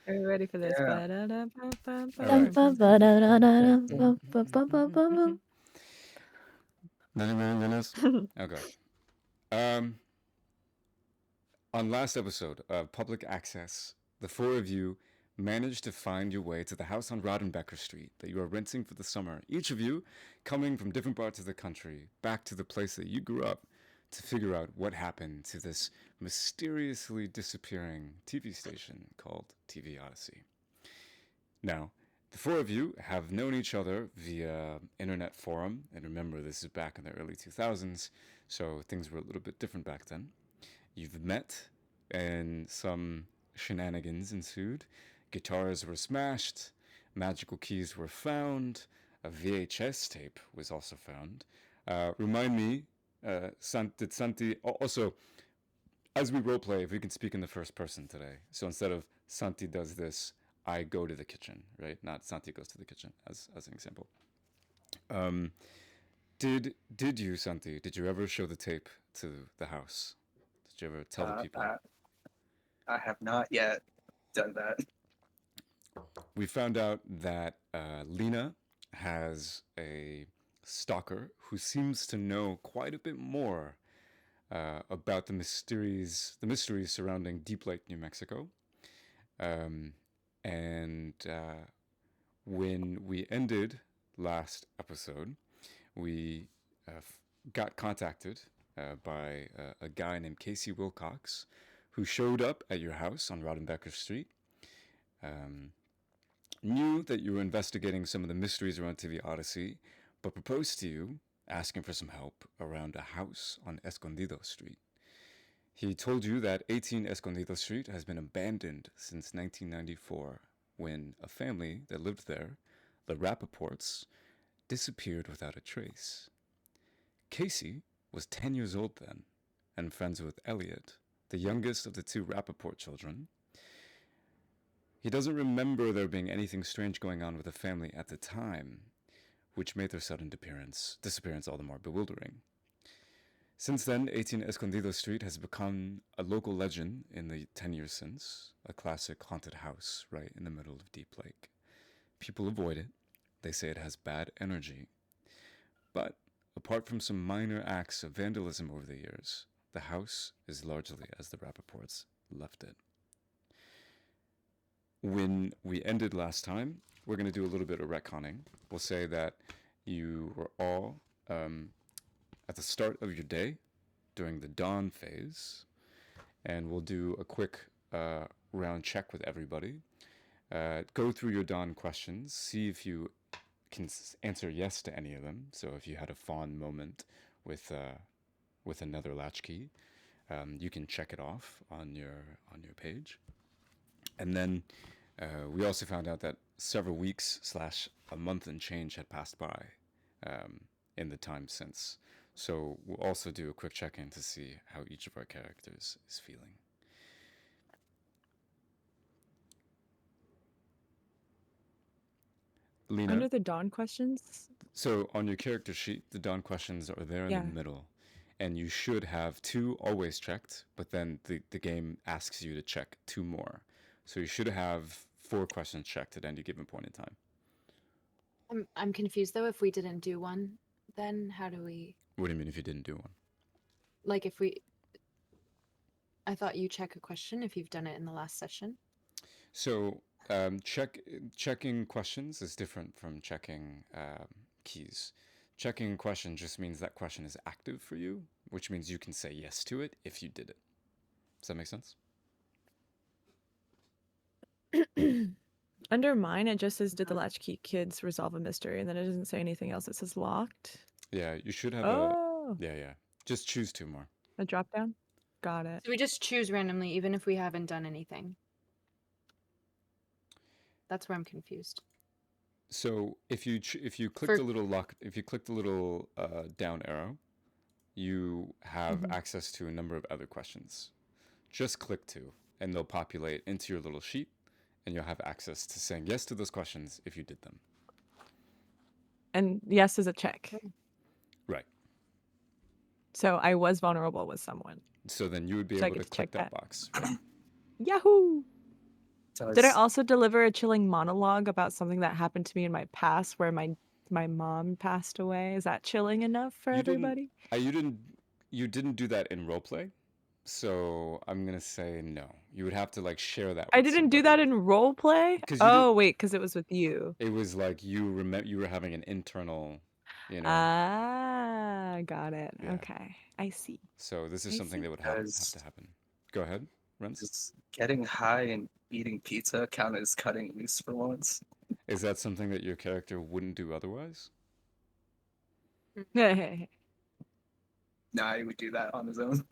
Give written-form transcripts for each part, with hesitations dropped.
Are you ready for this? Yeah. All right. Okay. Um, on last episode of Public Access, the four of you managed to find your way to the house on Rodenbecker Street that you are renting for the summer, each of you coming from different parts of the country back to the place that you grew up to figure out what happened to this mysteriously disappearing TV station called TV Odyssey. Now, the four of you have known each other via internet forum, and remember, this is back in the early 2000s, so things were a little bit different back then. You've met, and some shenanigans ensued. Guitars were smashed, magical keys were found, a VHS tape was also found. Remind me, did Santi also, as we roleplay, if we can speak in the first person today. So instead of Santi does this, I go to the kitchen, right? Not Santi goes to the kitchen, as an example. Um, did you, Santi? Did you ever show the tape to the house? Did you ever tell the people? I have not yet done that. We found out that Lina has a stalker who seems to know quite a bit more about the mysteries surrounding Deep Lake, New Mexico. And when we ended last episode, we got contacted by a guy named Casey Wilcox, who showed up at your house on Rodenbecker Street. Knew that you were investigating some of the mysteries around TV Odyssey, but proposed to you, asking for some help around a house on Escondido Street. He told you that 18 Escondido Street has been abandoned since 1994, when a family that lived there, the Rappaports, disappeared without a trace. Casey was 10 years old then, and friends with Elliot, the youngest of the two Rappaport children. He doesn't remember there being anything strange going on with the family at the time, which made their sudden disappearance all the more bewildering. Since then, 18 Escondido Street has become a local legend in the 10 years since, a classic haunted house right in the middle of Deep Lake. People avoid it. They say it has bad energy. But apart from some minor acts of vandalism over the years, the house is largely as the Rappaports left it. When we ended last time, we're going to do a little bit of retconning. We'll say that you were all at the start of your day during the dawn phase, and we'll do a quick round check with everybody. Go through your dawn questions, see if you can answer yes to any of them. So if you had a fond moment with another latchkey, you can check it off on your page. And then we also found out that several weeks / a month and change had passed by in the time since. So we'll also do a quick check-in to see how each of our characters is feeling. Lina? Under the dawn questions? So on your character sheet, the dawn questions are there in the middle. And you should have 2 always checked, but then the game asks you to check 2 more. So you should have 4 questions checked at any given point in time. I'm confused though. If we didn't do one, then how do we? What do you mean if you didn't do one? Like if we, I thought you check a question if you've done it in the last session. So checking questions is different from checking keys. Checking a question just means that question is active for you, which means you can say yes to it if you did it. Does that make sense? Under mine, it just says, did the latchkey kids resolve a mystery? And then it doesn't say anything else. It says locked. Yeah, you should have Yeah. Just choose 2 more. A drop down? Got it. So we just choose randomly, even if we haven't done anything. That's where I'm confused. So if you click the little down arrow, you have access to a number of other questions. Just click 2, and they'll populate into your little sheet, and you'll have access to saying yes to those questions if you did them. And yes is a check. Right. So I was vulnerable with someone. So then you would be So I able get to to check click that that. box. Right? Yahoo! Did I does also deliver a chilling monologue about something that happened to me in my past where my mom passed away? Is that chilling enough for You didn't. everybody? You didn't. You didn't do that in roleplay. So I'm gonna say no. You would have to like share that I with didn't do somebody. that in role play? Because you did. Oh, wait, because it was with you. It was like you remember you were having an internal, you know. Ah, got it. Yeah. Okay. I see. So this is I something see. that would have to does happen. Go ahead, Renz. does getting high and eating pizza count as cutting loose for once? Is that something that your character wouldn't do otherwise? Nah, he would do that on his own.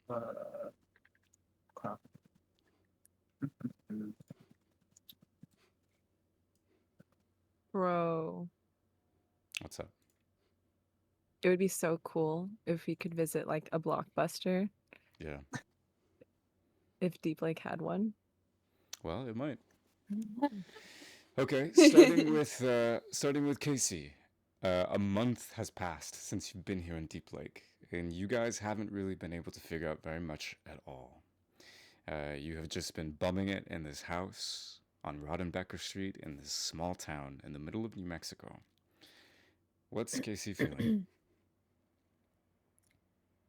Uh, huh. Bro, What's up? it would be so cool if we could visit like a Blockbuster Yeah. if Deep Lake had one. Well, it might. Okay, starting with Casey. A month has passed since you've been here in Deep Lake, and you guys haven't really been able to figure out very much at all. You have just been bumming it in this house on Rodenbecker Street in this small town in the middle of New Mexico. What's Casey feeling?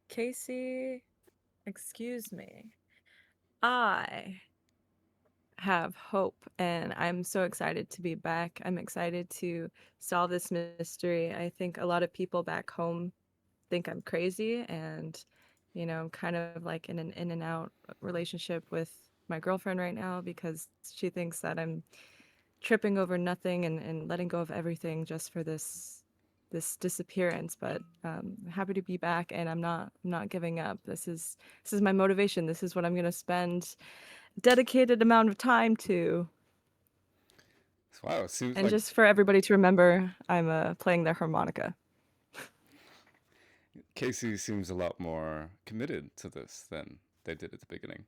Casey, excuse me. I have hope and I'm so excited to be back. I'm excited to solve this mystery. I think a lot of people back home think I'm crazy and I'm kind of like in an in and out relationship with my girlfriend right now because she thinks that I'm tripping over nothing and letting go of everything just for this disappearance. But happy to be back and I'm not giving up. This is my motivation. This is what I'm gonna spend dedicated amount of time to. Wow, it seems And like just for everybody to remember, I'm playing the harmonica. Casey seems a lot more committed to this than they did at the beginning.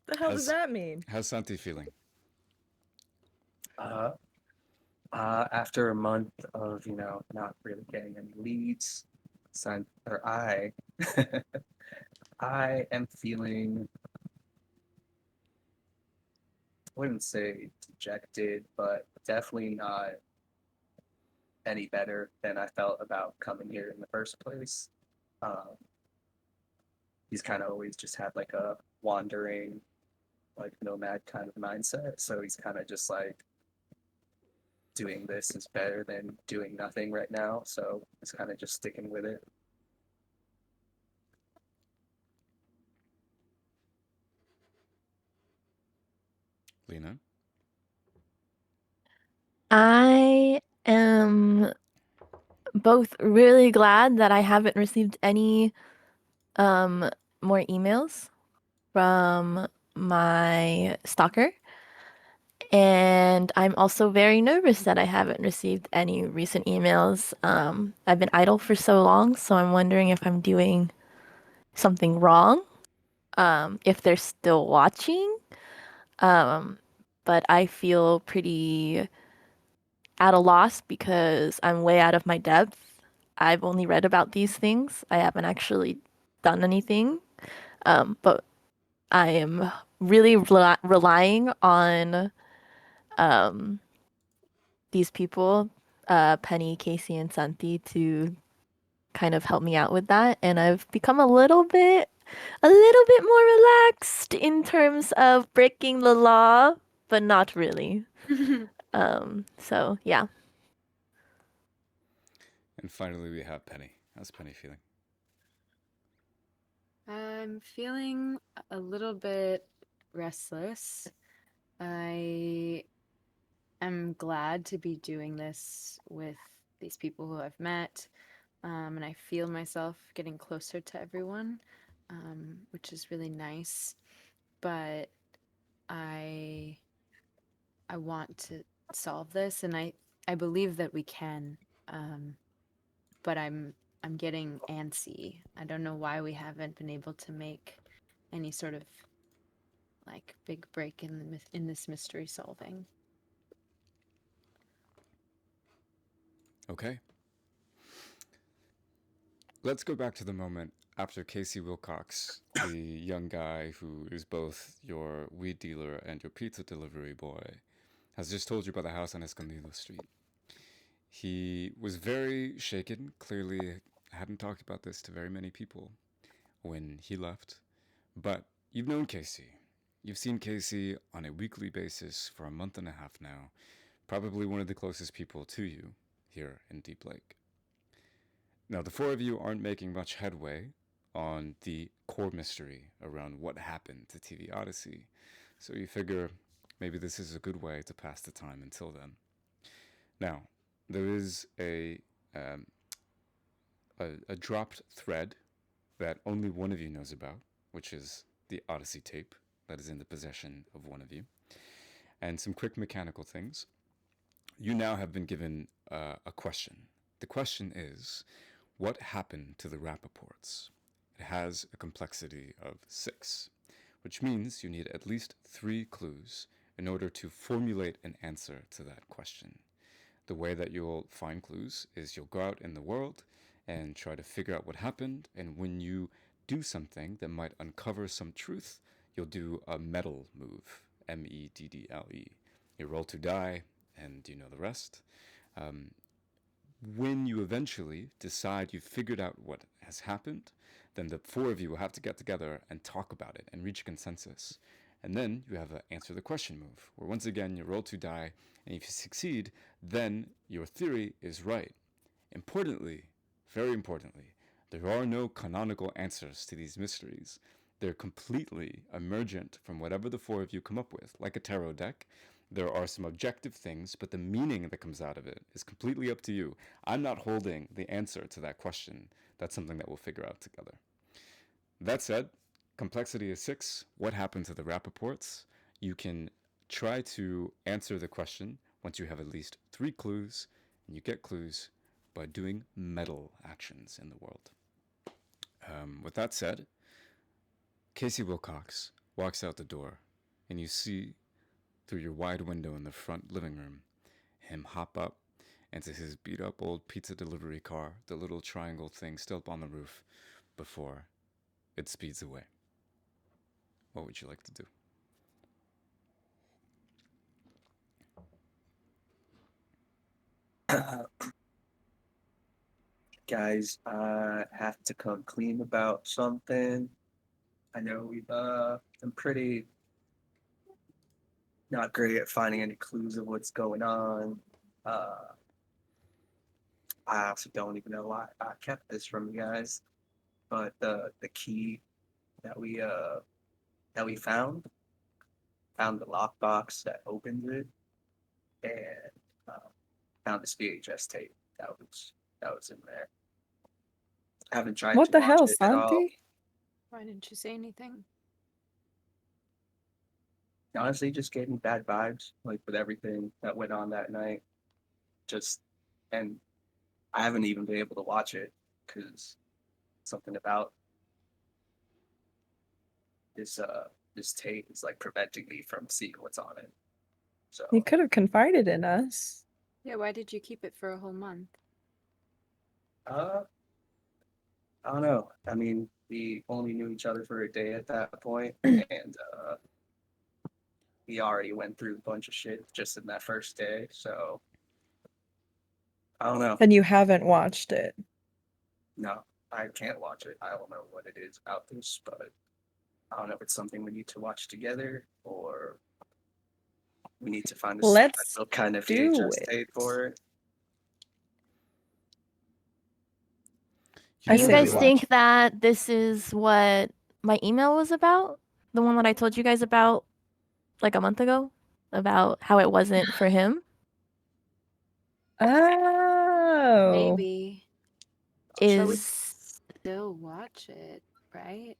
The hell does How's that mean? how's Santi feeling? Uh, after a month of not really getting any leads, I I am feeling, I wouldn't say dejected, but definitely not any better than I felt about coming here in the first place. Um, he's kind of always just had like a wandering, like nomad kind of mindset. So he's kind of just like doing this is better than doing nothing right now. So he's kind of just sticking with it. Lina? I am both really glad that I haven't received any more emails from my stalker. And I'm also very nervous that I haven't received any recent emails. I've been idle for so long, so I'm wondering if I'm doing something wrong, if they're still watching. But I feel pretty at a loss because I'm way out of my depth. I've only read about these things. I haven't actually done anything. But I am really relying on um, these people, Penny, Casey, and Santi, to kind of help me out with that. And I've become a little bit more relaxed in terms of breaking the law, but not really. So yeah. And finally, we have Penny. How's Penny feeling? I'm feeling a little bit restless. I am glad to be doing this with these people who I've met, and I feel myself getting closer to everyone, which is really nice. But I want to solve this, and I believe that we can. But I'm getting antsy. I don't know why we haven't been able to make any sort of like big break in this mystery solving. Okay. let's go back to the moment after Casey Wilcox, the young guy who is both your weed dealer and your pizza delivery boy, has just told you about the house on Escondido Street. He was very shaken, clearly hadn't talked about this to very many people when he left. But you've known Casey. You've seen Casey on a weekly basis for a month and a half now, probably one of the closest people to you here in Deep Lake. Now, the four of you aren't making much headway on the core mystery around what happened to TV Odyssey, so you figure maybe this is a good way to pass the time until then. Now, there is a dropped thread that only one of you knows about, which is the Odyssey tape that is in the possession of one of you, and some quick mechanical things. You now have been given a question. The question is, what happened to the Rappaports? It has a complexity of 6, which means you need at least 3 clues in order to formulate an answer to that question. The way that you'll find clues is you'll go out in the world and try to figure out what happened, and when you do something that might uncover some truth, you'll do a meddle move, M-E-D-D-L-E. You roll to die, and you know the rest. When you eventually decide you've figured out what has happened, then the 4 of you will have to get together and talk about it and reach a consensus. And then you have an answer the question move, where once again you roll to die, and if you succeed, then your theory is right. Importantly, very importantly, there are no canonical answers to these mysteries. They're completely emergent from whatever the 4 of you come up with, like a tarot deck. There are some objective things, but the meaning that comes out of it is completely up to you. I'm not holding the answer to that question. That's something that we'll figure out together. That said, complexity is 6. What happened to the Rappaports? You can try to answer the question once you have at least 3 clues, and you get clues by doing meddle actions in the world. With that said, Casey Wilcox walks out the door, and you see through your wide window in the front living room him hop up into his beat up old pizza delivery car, the little triangle thing still up on the roof, before it speeds away. What would you like to do? Guys, I have to come clean about something. I know we've been pretty not great at finding any clues of what's going on. I also don't even know why I kept this from you guys, but the key that we found the lockbox that opens it, and found this VHS tape that was in there. I haven't tried What to the watch hell, it at all. Santi? Why didn't you say anything? Honestly, just gave me bad vibes, like with everything that went on that night. And I haven't even been able to watch it because something about this tape is like preventing me from seeing what's on it. So You could have confided in us. Yeah, why did you keep it for a whole month? I don't know. I mean, we only knew each other for a day at that point, and we already went through a bunch of shit just in that first day. So I don't know. And you haven't watched it. No, I can't watch it. I don't know what it is about this, but I don't know if it's something we need to watch together or we need to find a Let's special kind of do VHS it. tape for it. Do I you say guys we think watch. that this is what my email was about? The one that I told you guys about like a month ago? About how it wasn't for him? Oh. Maybe. But we Is still watch it, right?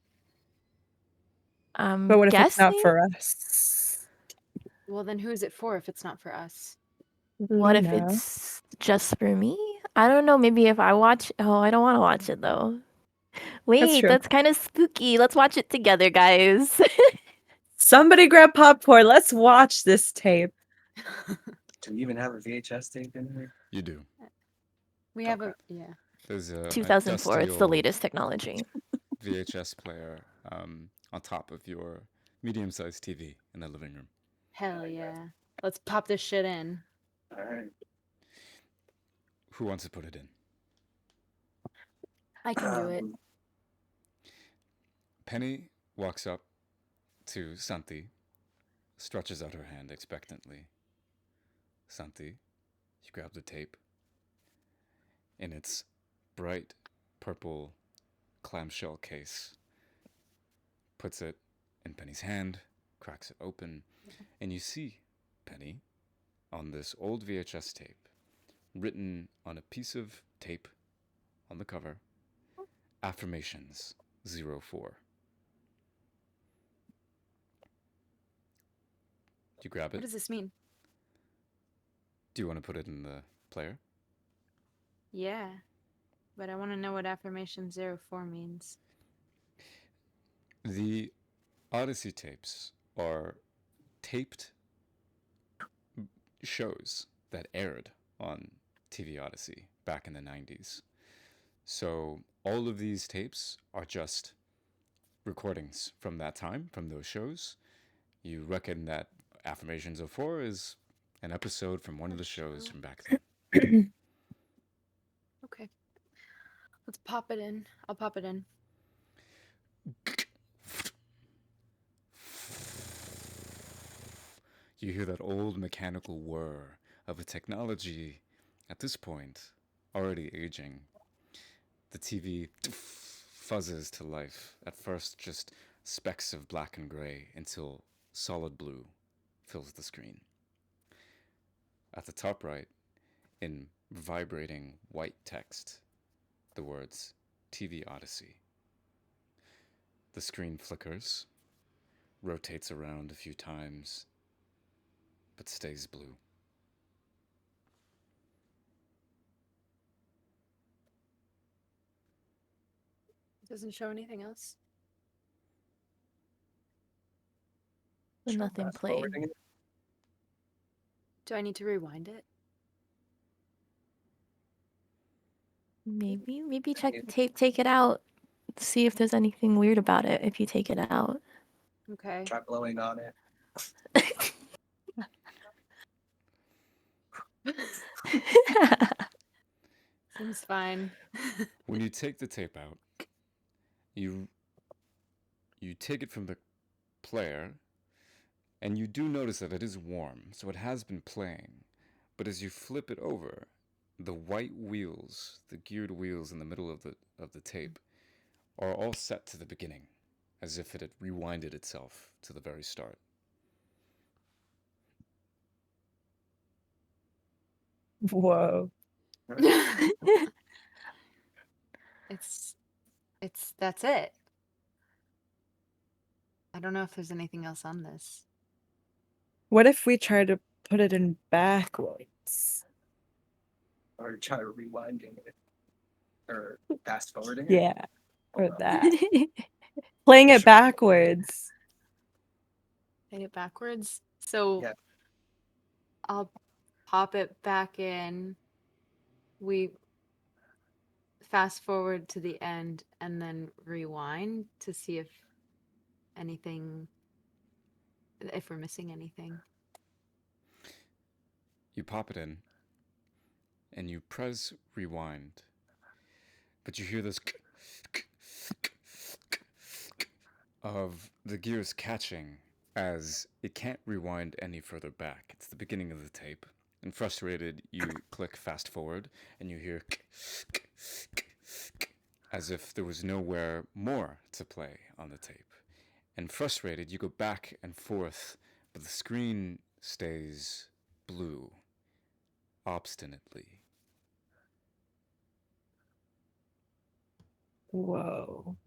I'm But what if it's not guessing? for us? Well, then who's it for if it's not for us? What if Lina. it's just for me? I don't know. Maybe if I watch. Oh, I don't want to watch it though. Wait, true. that's kind of spooky. Let's watch it together, guys. Somebody grab popcorn. Let's watch this tape. Do we even have a VHS tape in here? You do. We have a Okay. yeah. There's a 2004. dusty It's the old latest technology. VHS player on top of your medium-sized TV in the living room. Hell yeah. Let's pop this shit in. All right. Who wants to put it in? I can do it. Penny walks up to Santi, stretches out her hand expectantly. Santi, you grab the tape. In its bright purple clamshell case, puts it in Penny's hand, cracks it open, and you see, Penny, on this old VHS tape, written on a piece of tape on the cover, Affirmations 04. Do you grab What it? does this mean? Do you want to put it in the player? Yeah. But I want to know what affirmation 04 means. The Odyssey tapes are taped shows that aired on TV Odyssey back in the 90s. So all of these tapes are just recordings from that time, from those shows. You reckon that Affirmations 04 is an episode from one of the shows from back then. Okay. Let's pop it in. I'll pop it in. You hear that old mechanical whir of a technology at this point already aging. The TV fuzzes to life, at first just specks of black and gray until solid blue fills the screen. At the top right, in vibrating white text, the words TV Odyssey. The screen flickers, rotates around a few times, but stays blue. Doesn't show anything else. Nothing Fast playing. forwarding it. Do I need to rewind it? Maybe check the tape, take it out, see if there's anything weird about it if you take it out. Okay. Try blowing on it. Seems fine. When you take the tape out, you take it from the player, and you do notice that it is warm, so it has been playing. But as you flip it over, the white wheels, the geared wheels in the middle of the tape, are all set to the beginning, as if it had rewinded itself to the very start. Whoa. That's it. I don't know if there's anything else on this. What if we try to put it in backwards? Or try rewinding it. Or fast forwarding it. Yeah, or Hold on. that. Playing it backwards. Play it backwards. So Yeah. I'll pop it back in. We fast forward to the end and then rewind to see if we're missing anything. You pop it in, and you press rewind, but you hear this of the gears catching as it can't rewind any further back. It's the beginning of the tape, and frustrated, you click fast forward, and you hear as if there was nowhere more to play on the tape. And frustrated, you go back and forth, but the screen stays blue, obstinately. Whoa.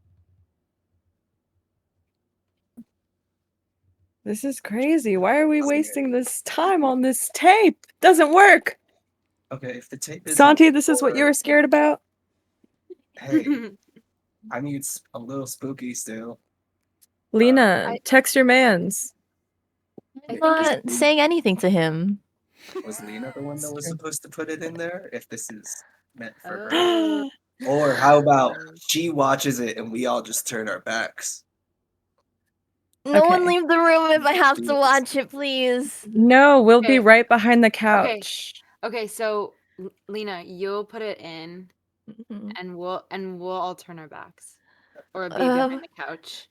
This is crazy. Why are we wasting this time on this tape? Doesn't work. Okay, if the tape is Santi, this is what you were scared about? Hey, I mean, it's a little spooky still. Lina, text your mans. I'm not saying anything to him. Was Lina the one that was supposed to put it in there? If this is meant for her. Oh. Or how about she watches it and we all just turn our backs? No one Okay. leave the room if I have to Yes. watch it, please. No, we'll be Okay. right behind the couch. Okay, so Lina, you'll put it in, Mhm. and we'll all turn our backs, or be Um, behind the couch,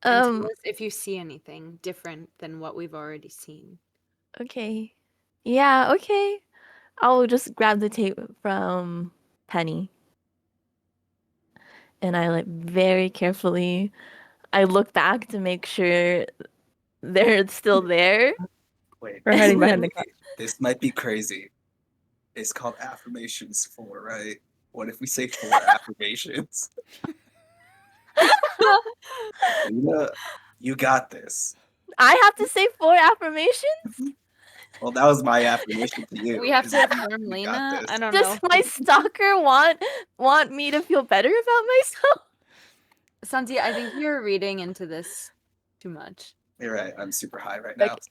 and tell Um, us if you see anything different than what we've already seen. okay. Yeah, okay. I'll just grab the tape from Penny. And I like very carefully I look back to make sure they're still there. Wait, We're hiding And behind the then- couch. this might be crazy. It's called affirmations 4, right? What if we say 4 affirmations? Lina, you got this. I have to say 4 affirmations? Well, that was my affirmation to you. We have is to that affirm you got Lina. this. I don't Does know. my stalker want me to feel better about myself? Santi, I think you're reading into this too much. You're right. I'm super high right now. Like-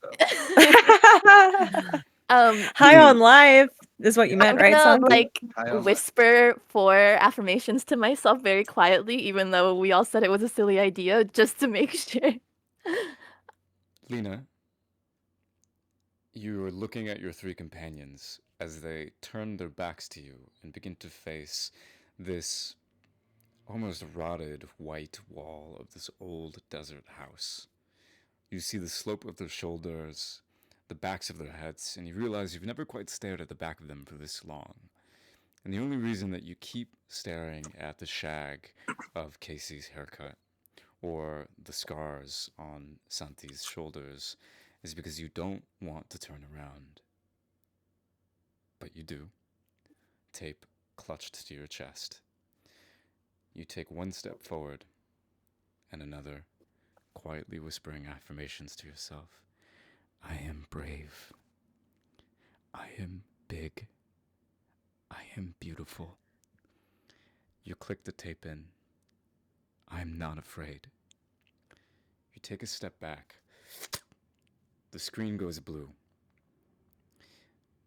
So High on life is what you I'm meant, right, gonna Santi? like high on life. whisper 4 affirmations to myself very quietly, even though we all said it was a silly idea, just to make sure. Lina, you are looking at your 3 companions as they turn their backs to you and begin to face this almost rotted white wall of this old desert house. You see the slope of their shoulders, the backs of their heads, and you realize you've never quite stared at the back of them for this long. And the only reason that you keep staring at the shag of Casey's haircut or the scars on Santi's shoulders is because you don't want to turn around. But you do. Tape clutched to your chest. You take one step forward and another, quietly whispering affirmations to yourself. I am brave. I am big. I am beautiful. You click the tape in. I'm not afraid. You take a step back. The screen goes blue.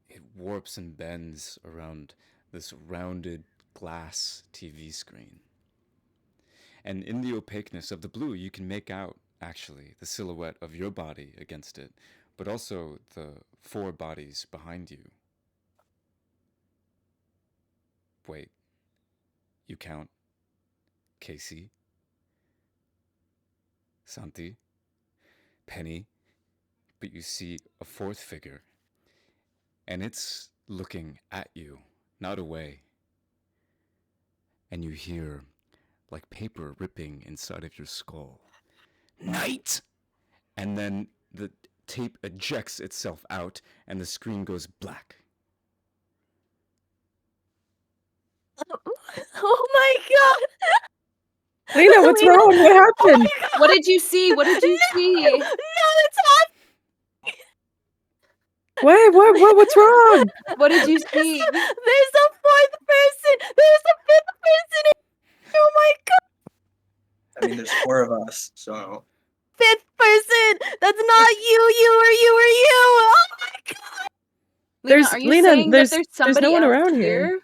It warps and bends around this rounded glass TV screen. And in the opaqueness of the blue, you can make out, actually, the silhouette of your body against it, but also the 4 bodies behind you. Wait. You count Casey, Santi, Penny, but you see a 4th figure, and it's looking at you, not away. And you hear, like paper ripping inside of your skull, Night! And then the tape ejects itself out, and the screen goes black. Oh my god! Lina, what's Lina, wrong? What oh happened? my god! What did you see? What did you see? No, it's happening! What's wrong? What did you see? There's a 4th person! There's a 5th person! Oh my god! I mean, there's 4 of us, so 5th person! That's not you or you! Oh my god! There's- Lina, are you Lina, saying there's- that there's there's somebody no one else around here. here?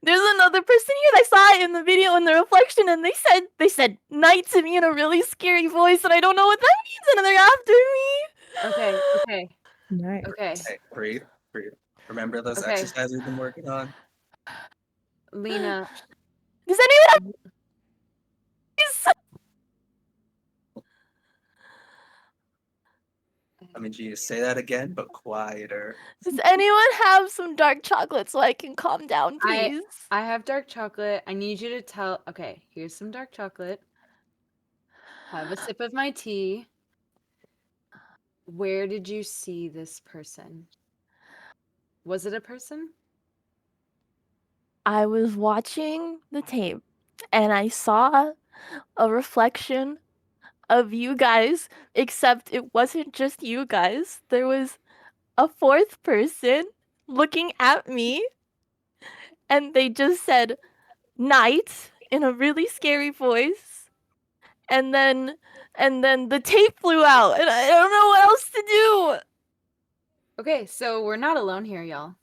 There's another person here. I saw it in the video in the reflection, and they said night to me in a really scary voice, and I don't know what that means, and they're after me. Okay. Nice. Okay. hey, breathe. Remember those Okay. exercises we've been working on? Lina, Does anyone have I mean, geez, say that again, but quieter. Does anyone have some dark chocolate so I can calm down, please? I have dark chocolate. I need you to tell. Okay, here's some dark chocolate. Have a sip of my tea. Where did you see this person? Was it a person? I was watching the tape, and I saw a reflection of you guys, except it wasn't just you guys. There was a 4th person looking at me, and they just said night in a really scary voice, and then the tape flew out, and I don't know what else to do. Okay, so we're not alone here, y'all.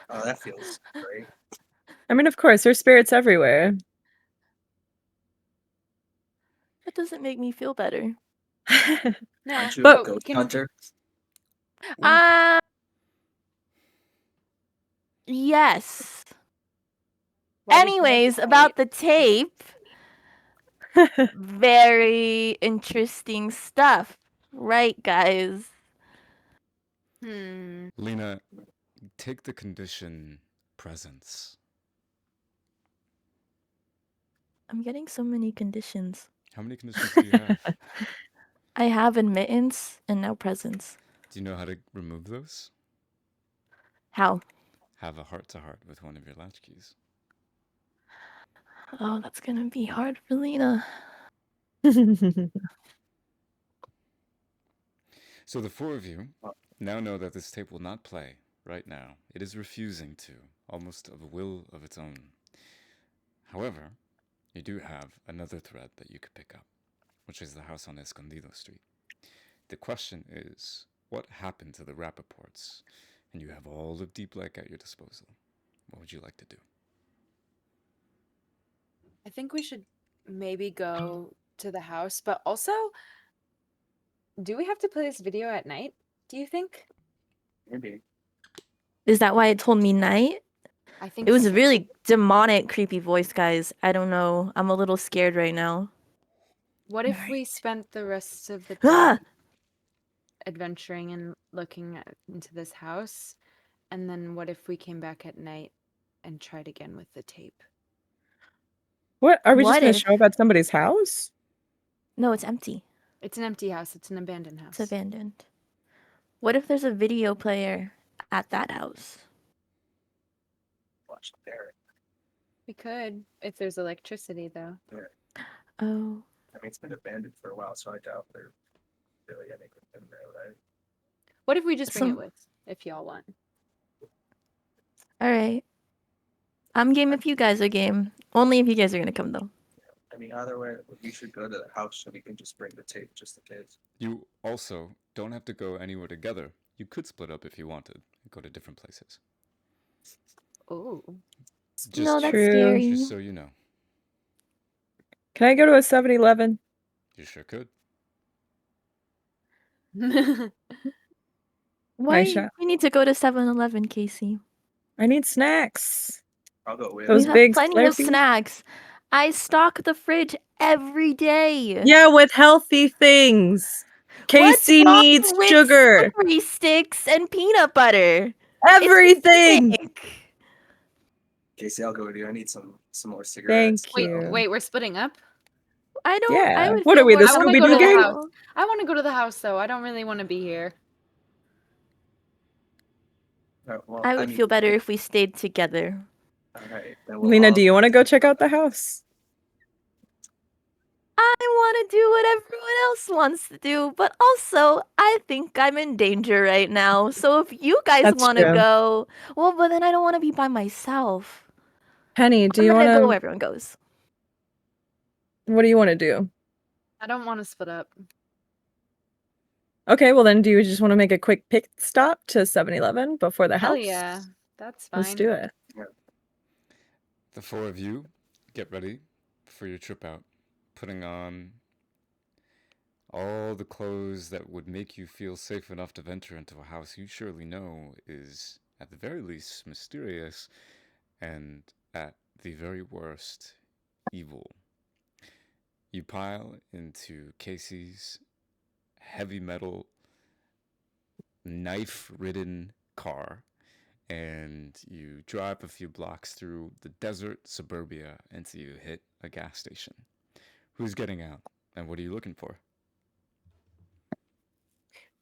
Oh, that feels great. I mean, of course, there's spirits everywhere. That doesn't make me feel better. No, Aren't you But- a we ghost can. hunter? Ah, yes. Why did you Anyways, hesitate? about the tape. Very interesting stuff. Right, guys? Lina, take the condition presence. I'm getting so many conditions. How many conditions do you have? I have admittance and now presence. Do you know how to remove those? How? Have a heart-to-heart with one of your latchkeys. Oh, that's gonna be hard for Lina. So the four of you now know that this tape will not play right now. It is refusing to, almost of a will of its own. However, you do have another thread that you could pick up, which is the house on Escondido Street. The question is, what happened to the Rappaports? And you have all of Deep Lake at your disposal. What would you like to do? I think we should maybe go to the house, but also, do we have to play this video at night? Do you think? Maybe. Is that why it told me night? I think It was so. a really demonic, creepy voice, guys. I don't know. I'm a little scared right now. What if we spent the rest of the Ah! day adventuring and looking into this house, and then what if we came back at night and tried again with the tape? What? Are we just What going to if- show up at somebody's house? No, it's empty. It's an empty house. It's an abandoned house. It's abandoned. What if there's a video player at that house? Watch there. We could, if there's electricity, though. Oh. I mean, it's been abandoned for a while, so I doubt there's really anything in there, right? What if we just bring it Some- with, if y'all want? All right. I'm game if you guys are game. Only if you guys are gonna come though. I mean, either way, we should go to the house so we can just bring the tape just in case. You also don't have to go anywhere together. You could split up if you wanted and go to different places. Oh. Just, No, that's True. scary. just so you know. Can I go to a 7-Eleven? You sure could. Why shall. we need to go to 7-Eleven, Casey? I need snacks. I'll go with Those We have big plenty of Slurpees? snacks. I stock the fridge every day. Yeah, with healthy things. What's Casey wrong needs with sugar. slippery sticks and peanut butter? Everything. It's acidic. Casey, I'll go with you. I need some more cigarettes. Thank Wait, you. wait, we're splitting up? I don't. Yeah. I would What feel are we, more the I wanna go Scooby-Doo to the gang? house. I want to go to the house, though. I don't really want to be here. Well, I would mean, feel better if we stayed together. All right. Then we'll Lina, all do you go want to to- go check out the house? I want to do what everyone else wants to do, but also I think I'm in danger right now. So if you guys That's want to true. go, well, but then I don't want to be by myself. Penny, do I'm you gonna want go where to? everyone goes. What do you want to do? I don't want to split up. Okay, well then, do you just want to make a quick pit stop to 7-Eleven before the Hell house? yeah. That's fine. Let's do it. The four of you get ready for your trip out, putting on all the clothes that would make you feel safe enough to venture into a house you surely know is, at the very least, mysterious, and at the very worst, evil. You pile into Casey's heavy metal, knife-ridden car, and you drive a few blocks through the desert suburbia until you hit a gas station. Who's getting out, and what are you looking for?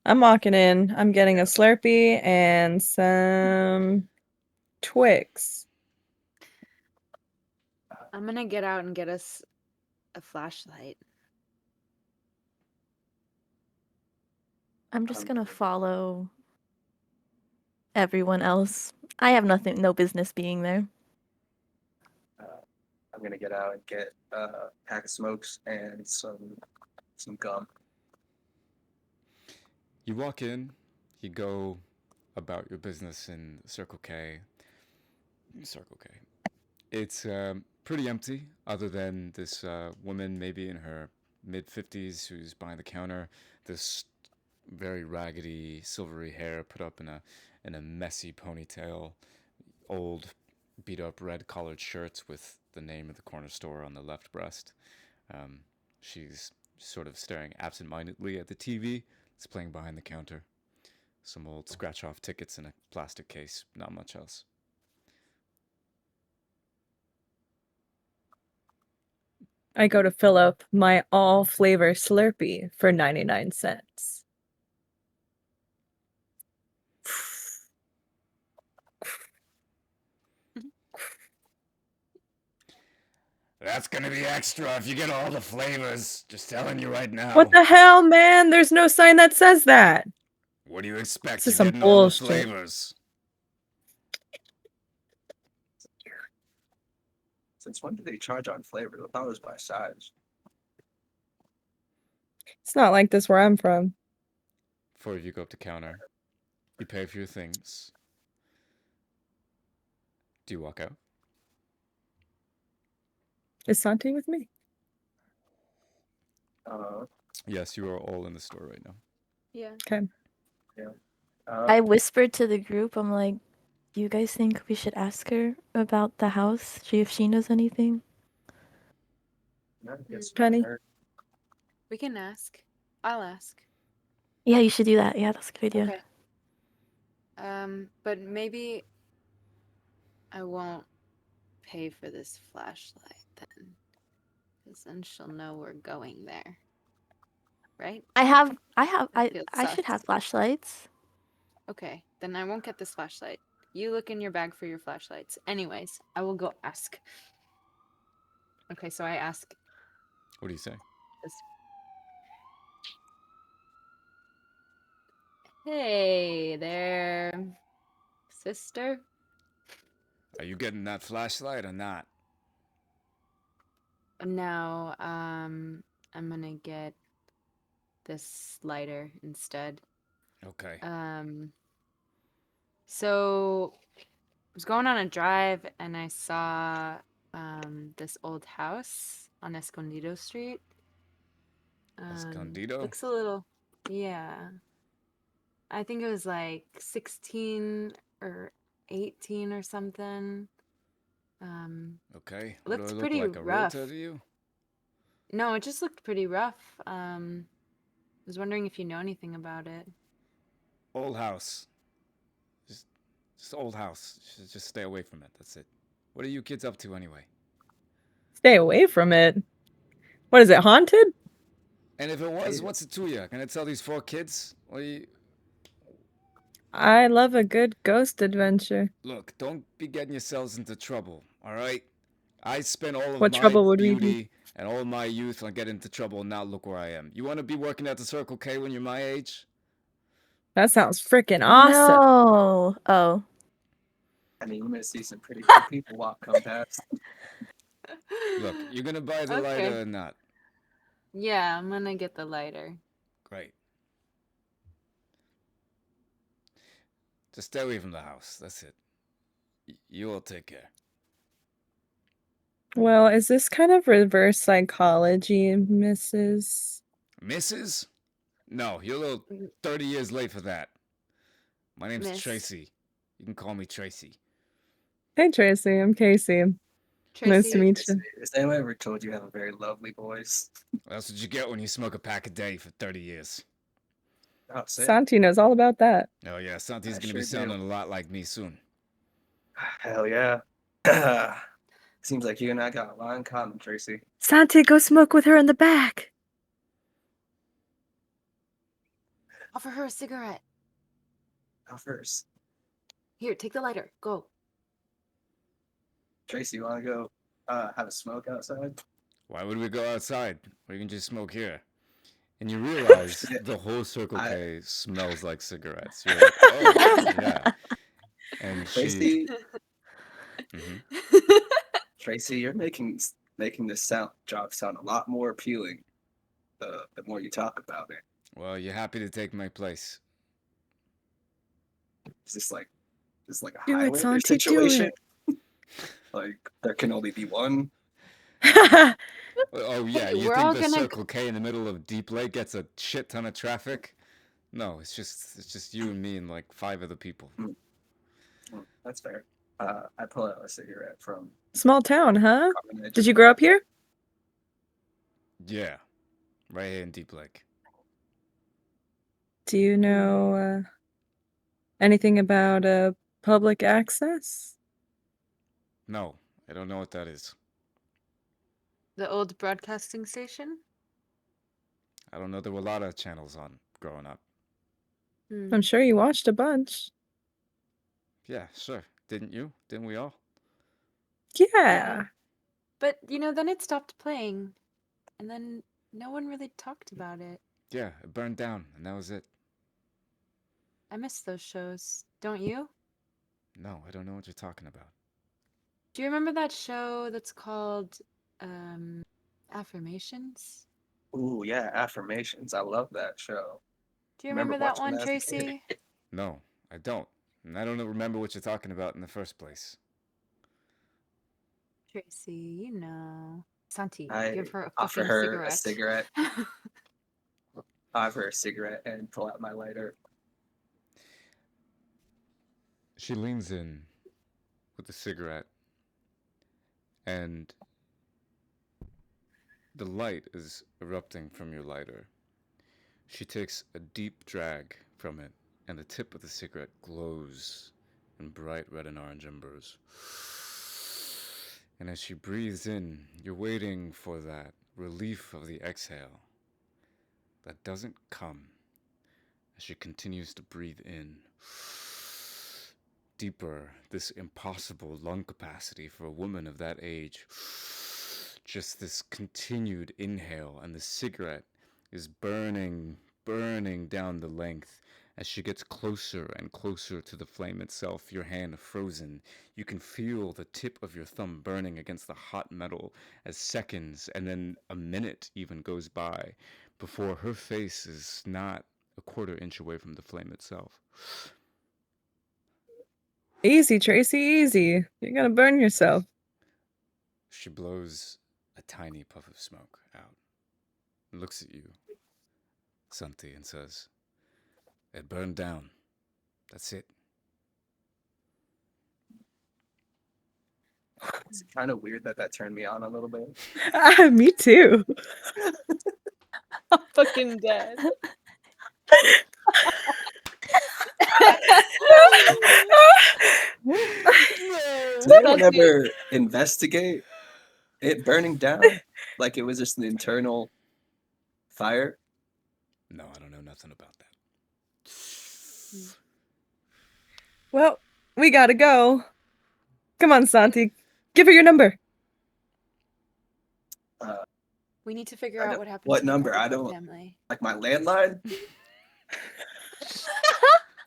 I'm walking in. I'm getting a Slurpee and some Twix. I'm gonna get out and get us a flashlight. I'm just gonna follow everyone else. I have no business being there. I'm gonna get out and get a pack of smokes and some gum. You walk in, you go about your business in Circle K. It's pretty empty, other than this woman, maybe in her mid-50s, who's behind the counter. This very raggedy, silvery hair put up in a messy ponytail. Old, beat-up red-collared shirts with the name of the corner store on the left breast. She's sort of staring absent-mindedly at the TV that's playing behind the counter. Some old scratch-off tickets in a plastic case. Not much else. I go to fill up my all flavor Slurpee for 99 cents. That's gonna be extra if you get all the flavors. Just telling you right now. What the hell, man? There's no sign that says that. What do you expect? This You're is some getting all the bullshit. flavors. Since when do they charge on flavor? I thought it was by size. It's not like this where I'm from. Before you go up to counter, you pay for your things. Do you walk out? Is Santi with me? Yes, you are all in the store right now. Yeah. Okay. I whispered to the group, I'm like, do you guys think we should ask her about the house? See if she knows anything? Penny? We can ask. I'll ask. Yeah, you should do that. Yeah, that's a good idea. Okay. But maybe I won't pay for this flashlight then. Because then she'll know we're going there. Right? I feels should have sus. flashlights. Okay, then I won't get this flashlight. You look in your bag for your flashlights. Anyways, I will go ask. Okay, so I ask What do you say? this. Hey there, sister. Are you getting that flashlight or not? No, I'm gonna get this lighter instead. Okay. So I was going on a drive and I saw this old house on Escondido Street. Escondido? Looks a little, yeah. I think it was like 16 or 18 or something. Okay. Looked Do I look pretty like a rough. realtor to you? No, it just looked pretty rough. I was wondering if you know anything about it. Old house. Just old house. Just stay away from it. That's it. What are you kids up to anyway? Stay away from it. What is it, haunted? And if it was, what's it to you? Can I tell these 4 kids? What do you... I love a good ghost adventure. Look, don't be getting yourselves into trouble, all right? I spent all of What my trouble would we be? beauty and all my youth on getting into trouble, and now look where I am. You want to be working at the Circle K when you're my age? That sounds freaking awesome. No. Oh. I mean, you're gonna see some pretty cool people come past. Look, you're gonna buy the Okay. lighter or not? Yeah, I'm gonna get the lighter. Great. Just stay away from the house. That's it. You all take care. Well, is this kind of reverse psychology, Mrs.? Mrs.? No, you're a little 30 years late for that. My name's Miss. Tracy. You can call me Tracy. Hey, Tracy. I'm Casey. Nice to Tracy, meet you. Has anyone ever told you have a very lovely voice? That's what you get when you smoke a pack a day for 30 years. Oh, sick. Santi knows all about that. Oh yeah, Santi's I gonna sure be do. sounding a lot like me soon. Hell yeah. Seems like you and I got a lot in common, Tracy. Santi, go smoke with her in the back. offer her a cigarette. How first? Here, take the lighter. Go. Tracy, you want to go have a smoke outside? Why would we go outside? We can just smoke here. And you realize the whole Circle K smells like cigarettes. You're like, oh, yeah. And Tracy, Mhm. Tracy, you're making this job sound a lot more appealing. The more you talk about it. Well, you're happy to take my place. Is this like a Do it, Highlander Santi, do situation? it. Like, there can only be one. Oh yeah, Hey, you we're think all the gonna Circle K in the middle of Deep Lake gets a shit ton of traffic? No, it's just you and me and like 5 other people. That's fair. I pull out a cigarette from Small town, huh? Common Edge. Did you grow up here? Yeah, right here in Deep Lake. Do you know anything about public access? No, I don't know what that is. the old broadcasting station. I don't know. There were a lot of channels on growing up. I'm sure you watched a bunch. Yeah, sure. Didn't you? Didn't we all? Yeah. But then it stopped playing, and then no one really talked about it. Yeah, it burned down, and that was it. I miss those shows. Don't you? No, I don't know what you're talking about. Do you remember that show that's called Affirmations? Ooh, yeah, Affirmations. I love that show. Do you Remember remember that watching one, that as a kid? Tracy? No, I don't. And I don't remember what you're talking about in the first place. Tracy, Santi, I give her a offer fucking her a cigarette. cigarette. Offer her a cigarette and pull out my lighter. She leans in with the cigarette, and the light is erupting from your lighter. She takes a deep drag from it, and the tip of the cigarette glows in bright red and orange embers. And as she breathes in, you're waiting for that relief of the exhale that doesn't come as she continues to breathe in. Deeper, this impossible lung capacity for a woman of that age. Just this continued inhale, and the cigarette is burning down the length. As she gets closer and closer to the flame itself, your hand frozen, you can feel the tip of your thumb burning against the hot metal as seconds and then a minute even goes by before her face is not a quarter inch away from the flame itself. Easy, Tracy, easy. You're gonna burn yourself. She blows a tiny puff of smoke out and looks at you, Santi, and says, "It burned down. That's it." It's kind of weird that turned me on a little bit. Me too. I'm fucking dead. Did anyone ever investigate it burning down? Like it was just an internal fire? No, I don't know nothing about that. Well, we gotta go. Come on, Santi. Give her your number. We need to figure I out don't- what happened what to the number? I Cordova don't- family. Like my landline?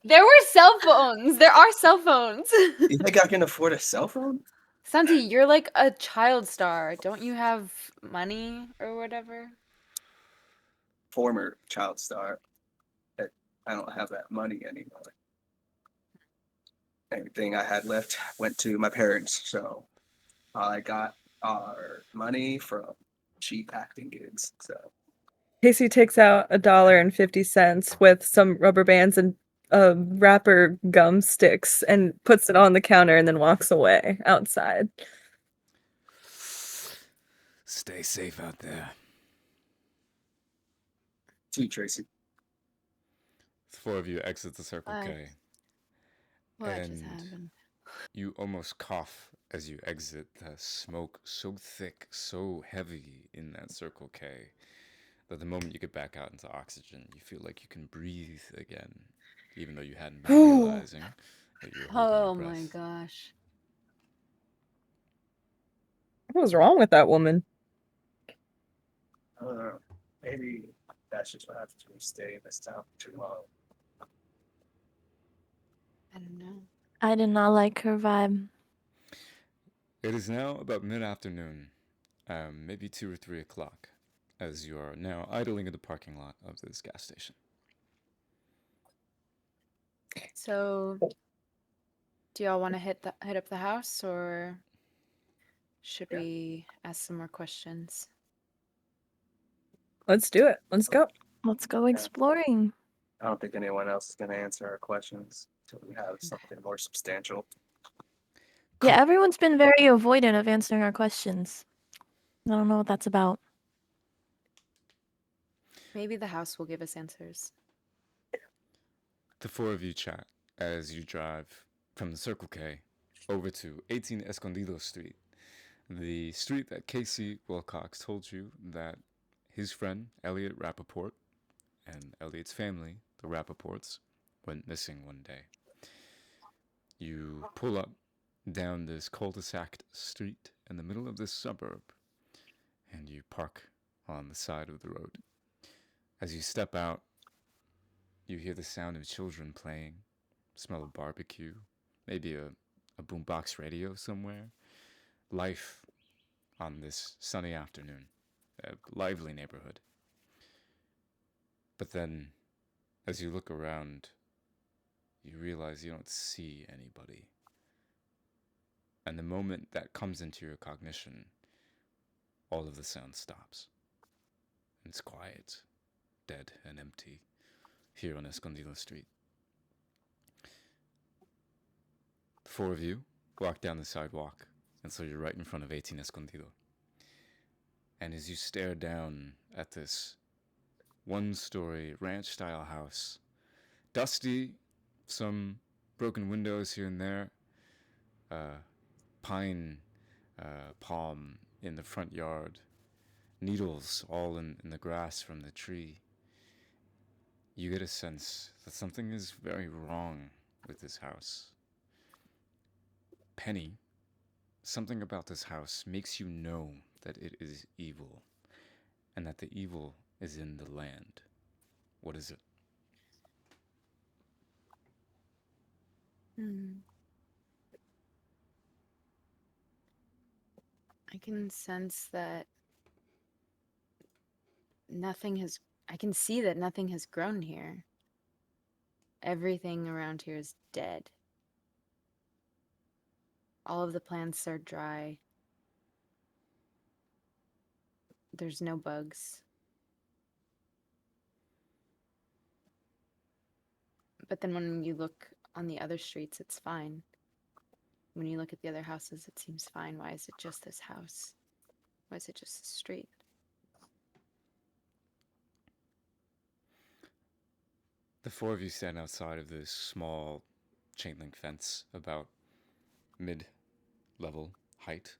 There were cell phones. There are cell phones. You think I can afford a cell phone? Santi, you're like a child star. Don't you have money or whatever? Former child star. I don't have that money anymore. Everything I had left went to my parents, so all I got are money from cheap acting gigs. So Casey takes out $1.50 with some rubber bands and wrapper gum sticks and puts it on the counter and then walks away outside. Stay safe out there. to you, Tracy. The 4 of you exit the Circle K. What just And happened? you almost cough as you exit. The smoke so thick, so heavy in that Circle K that the moment you get back out into oxygen, you feel like you can breathe again, even though you hadn't been realizing that you were holding Oh your breath. my gosh. What was wrong with that woman? Maybe that's just what happens when you stay in this town for too long. I don't know. I did not like her vibe. It is now about mid-afternoon, maybe 2 or 3 o'clock, as you are now idling in the parking lot of this gas station. So Do y'all want to head up the house, or should Yeah. we ask some more questions? Let's do it. Let's go. Let's go exploring. I don't think anyone else is going to answer our questions until we have something more substantial. Yeah, everyone's been very avoidant of answering our questions. I don't know what that's about. Maybe the house will give us answers. The four of you chat as you drive from the Circle K over to 18 Escondido Street, the street that Casey Wilcox told you that his friend Elliot Rappaport and Elliot's family, the Rappaports, went missing one day. You pull up down this cul-de-sac street in the middle of this suburb, and you park on the side of the road. As you step out, you hear the sound of children playing, smell of barbecue, maybe a boombox radio somewhere. Life on this sunny afternoon, a lively neighborhood. But then, as you look around, you realize you don't see anybody. And the moment that comes into your cognition, all of the sound stops. And it's quiet, dead and empty, here on Escondido Street. The four of you walk down the sidewalk, and so you're right in front of 18 Escondido. And as you stare down at this one-story ranch-style house, dusty, some broken windows here and there, pine palm in the front yard, needles all in the grass from the tree, you get a sense that something is very wrong with this house. Penny, something about this house makes you know that it is evil, and that the evil is in the land. What is it? I can sense that I can see that nothing has grown here. Everything around here is dead. All of the plants are dry. There's no bugs. But then when you look on the other streets, it's fine. When you look at the other houses, it seems fine. Why is it just this house? Why is it just the street? The four of you stand outside of this small chain link fence, about mid-level height.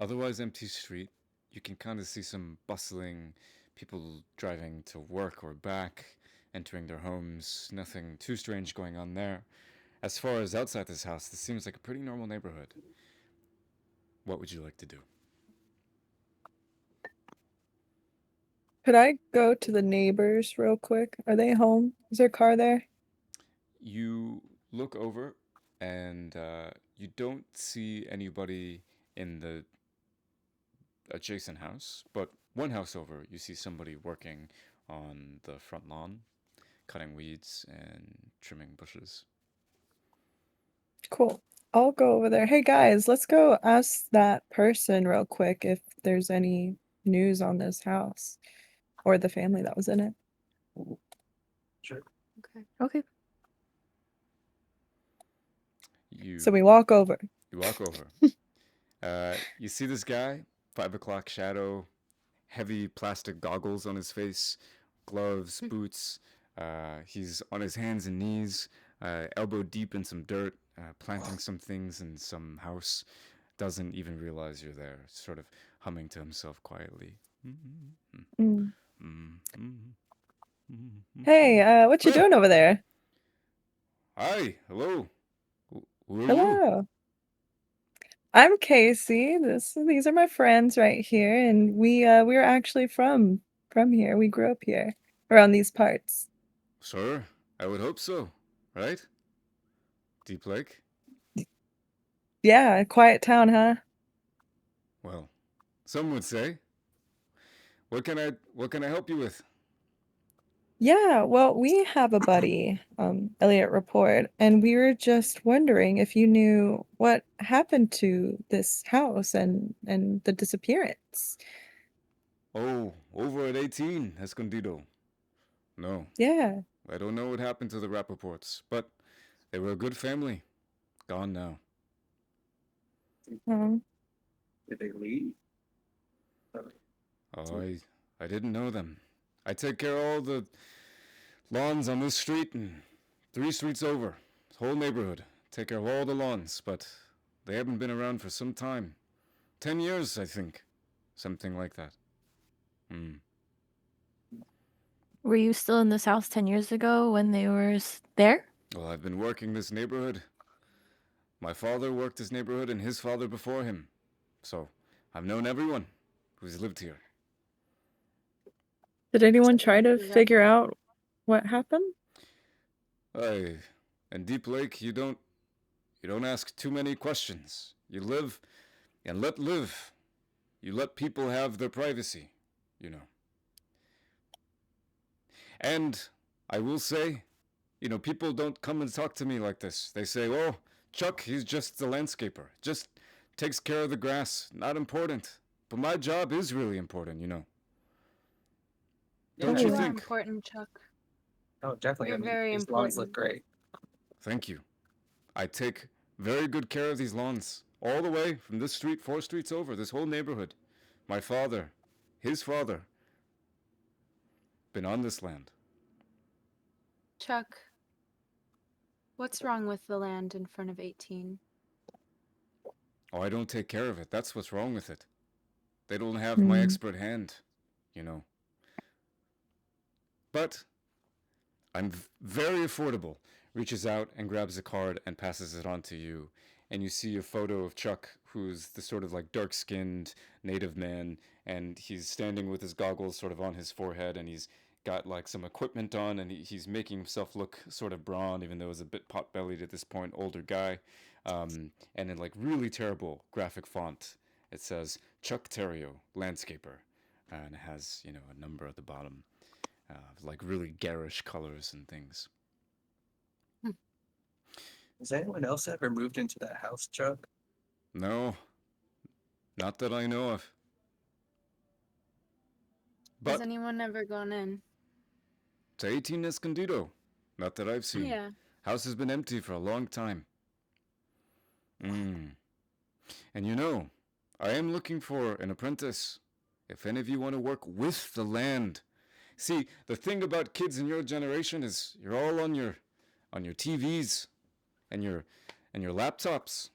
Otherwise empty street. You can kind of see some bustling people driving to work or back, entering their homes. Nothing too strange going on there. As far as outside this house, this seems like a pretty normal neighborhood. What would you like to do? Could I go to the neighbors real quick? Are they home? Is their car there? You look over, and you don't see anybody in the adjacent house, but one house over, you see somebody working on the front lawn, cutting weeds and trimming bushes. Cool. I'll go over there. Hey guys, let's go ask that person real quick if there's any news on this house or the family that was in it. Sure. Okay. Okay. So we walk over. You walk over. You see this guy, 5 o'clock shadow, heavy plastic goggles on his face, gloves, boots. He's on his hands and knees, elbow deep in some dirt, planting some things in some house. Doesn't even realize you're there, sort of humming to himself quietly. Mm. Hey, what you doing over there? Hi, hello. Who are you? Hello. I'm Casey. These are my friends right here, and we're actually from here. We grew up here, around these parts. Sure, I would hope so, right? Deep Lake? Yeah, a quiet town, huh? Well, some would say. What can I help you with? Yeah, well, we have a buddy, Elliot Report, and we were just wondering if you knew what happened to this house and the disappearance. Oh, over at 18, Escondido. No, Yeah. I don't know what happened to the Rappaports, but they were a good family. Gone now. Um, Did they leave? Oh, I didn't know them. I take care of all the lawns on this street and 3 streets over. Whole neighborhood. Take care of all the lawns, but they haven't been around for some time. 10 years, I think. Something like that. Hmm. Were you still in this house 10 years ago when they were there? Well, I've been working this neighborhood. My father worked this neighborhood and his father before him. So, I've known everyone who's lived here. did anyone try to Is that- figure out what happened? In Deep Lake, you don't ask too many questions. You live and let live. You let people have their privacy, you know. And I will say, people don't come and talk to me like this. They say, "Oh, Chuck, he's just the landscaper. Just takes care of the grass. Not important." But my job is really important, Don't Yeah. you You are think? important, Chuck. Oh, definitely. You're I mean, very these lawns look important. great. Thank you. I take very good care of these lawns. All the way from this street, 4 streets over, this whole neighborhood. My father, his father, been on this land. Chuck, what's wrong with the land in front of 18? Oh, I don't take care of it. That's what's wrong with it. They don't have my Hmm. expert hand, But I'm very affordable. Reaches out and grabs a card and passes it on to you. And you see a photo of Chuck, who's the sort of like dark skinned native man, and he's standing with his goggles sort of on his forehead, and he's got like some equipment on, and he's making himself look sort of brawn, even though he's a bit pot bellied at this point, older guy. And in like really terrible graphic font, it says Chuck Terrio, landscaper, and it has, a number at the bottom. Like really garish colors and things. Has anyone else ever moved into that house, Chuck? No, not that I know of. Has But anyone ever gone in? to 18 Escondido, not that I've seen. Yeah. House has been empty for a long time. And I am looking for an apprentice. If any of you want to work with the land. See, the thing about kids in your generation is you're all on your TVs and your laptops.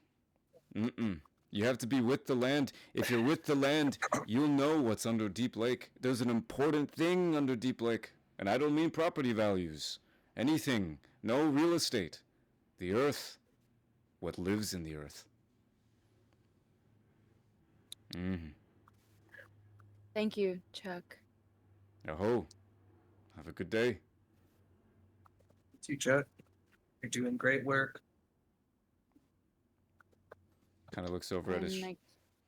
You have to be with the land. If you're with the land, you'll know what's under Deep Lake. There's an important thing under Deep Lake. And I don't mean property values. Anything. No real estate. The earth. What lives in the earth. Thank you, Chuck. Oh, have a good day. You too, Chuck. You're doing great work. Kind of looks over at his And like,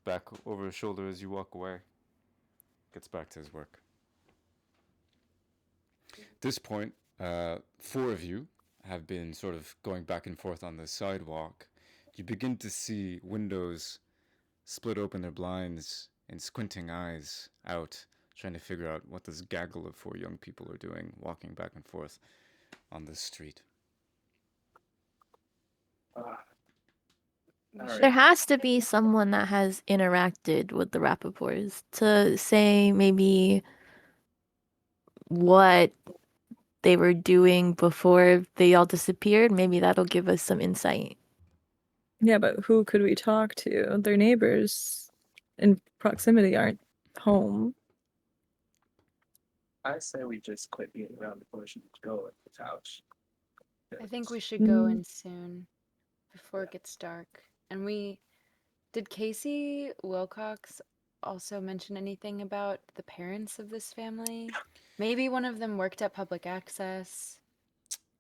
back over his shoulder as you walk away. Gets back to his work. At this point, 4 of you have been sort of going back and forth on the sidewalk. You begin to see windows split open their blinds and squinting eyes out, trying to figure out what this gaggle of 4 young people are doing, walking back and forth on this street. Alright. There has to be someone that has interacted with the Rappaports to say maybe what they were doing before they all disappeared. Maybe that'll give us some insight. Yeah, but who could we talk to? Their neighbors in proximity aren't home. I say we just quit being around the bush and go at the couch. I think we should go Mm. in soon before it gets dark. And did Casey Wilcox also mention anything about the parents of this family? Maybe one of them worked at public access.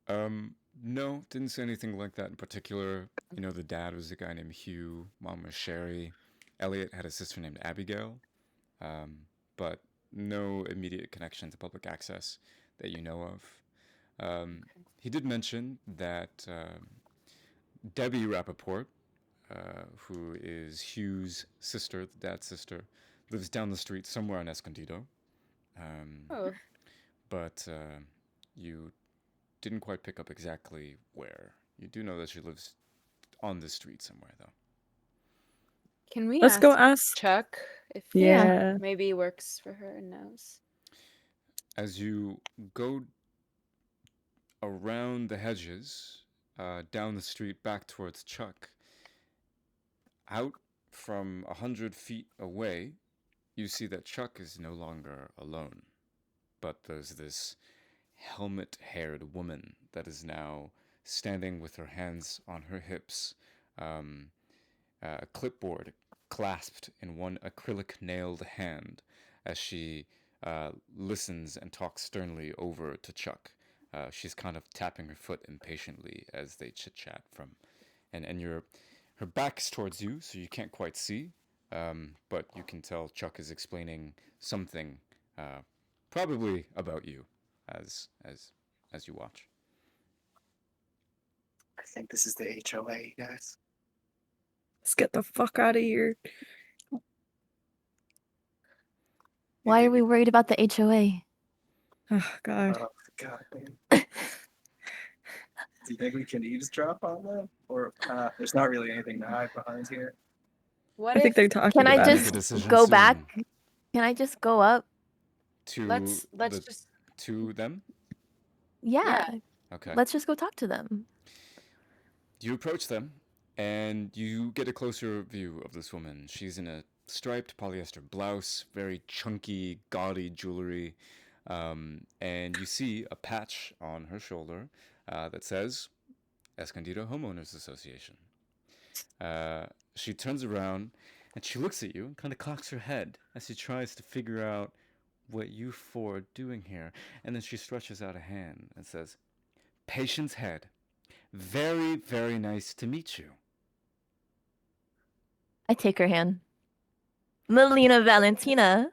No, didn't say anything like that in particular. The dad was a guy named Hugh, mom was Sherry. Elliot had a sister named Abigail, but no immediate connection to public access. that you know of. He did mention that Debbie Rappaport, who is Hugh's sister, the dad's sister, lives down the street somewhere in Escondido. Oh, But you didn't quite pick up exactly where. You do know that she lives on the street somewhere, though. can we Let's go ask ask. Chuck if Yeah. maybe he works for her and knows? As you go around the hedges, down the street back towards Chuck, out from 100 feet away, you see that Chuck is no longer alone. But there's this helmet-haired woman that is now standing with her hands on her hips, a clipboard clasped in one acrylic-nailed hand as she listens and talks sternly over to Chuck. She's kind of tapping her foot impatiently as they chit-chat and her back's towards you, so you can't quite see, but you can tell Chuck is explaining something, probably about you, as you watch. I think this is the HOA, you guys. Let's get the fuck out of here. Why are we worried about the HOA? Oh God. Oh God, man. Do you think we can eavesdrop on them, or there's not really anything to hide behind here? What I think if they're talking Can I about Make a just decision go soon. back? Can I just go up? To let's just to them? Yeah. Okay. Let's just go talk to them. You approach them, and you get a closer view of this woman. She's in a striped polyester blouse, very chunky, gaudy jewelry, and you see a patch on her shoulder that says Escondido Homeowners Association. She turns around and she looks at you and kind of cocks her head as she tries to figure out what you four are doing here. And then she stretches out a hand and says, Patience Head, very, very nice to meet you. I take her hand. Melina Valentina.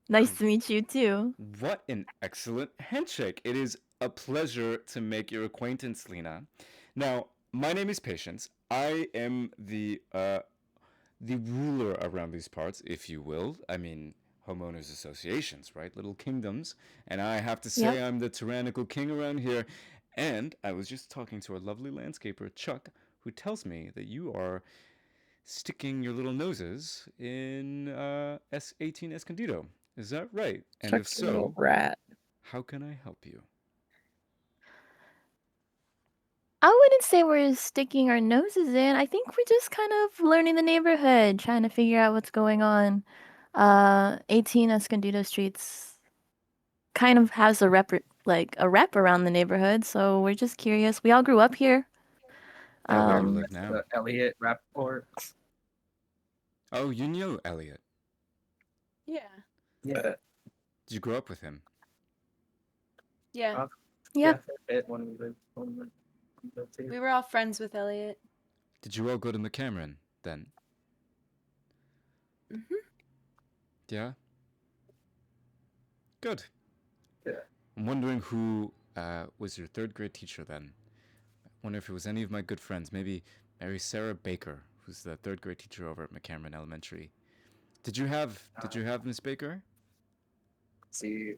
Nice to meet you too. What an excellent handshake. It is a pleasure to make your acquaintance, Lina. Now, my name is Patience. I am the ruler around these parts, if you will. I mean, homeowners associations, right? Little kingdoms. And I have to say Yep. I'm the tyrannical king around here. And I was just talking to our lovely landscaper, Chuck, who tells me that you are sticking your little noses in S18 Escondido. Is that right? And Chuck's if a little so, rat. how can I help you? I wouldn't say we're sticking our noses in. I think we're just kind of learning the neighborhood, trying to figure out what's going on. 18 Escondido Streets kind of has a rep around the neighborhood, so we're just curious. We all grew up here. Yeah, where do you Um, live now? Elliot Rappaport. Oh, you knew Elliot. yeah. Yeah. Did you grow up with him? Yeah. yeah. For a bit when we lived here. We were all friends with Elliot. Did you all go to McCameron then? Mhm. Yeah? Good. Yeah. I'm wondering who was your third grade teacher then. I wonder if it was any of my good friends. Maybe Mary Sarah Baker, who's the third grade teacher over at McCameron Elementary. Did you have Miss Baker? See,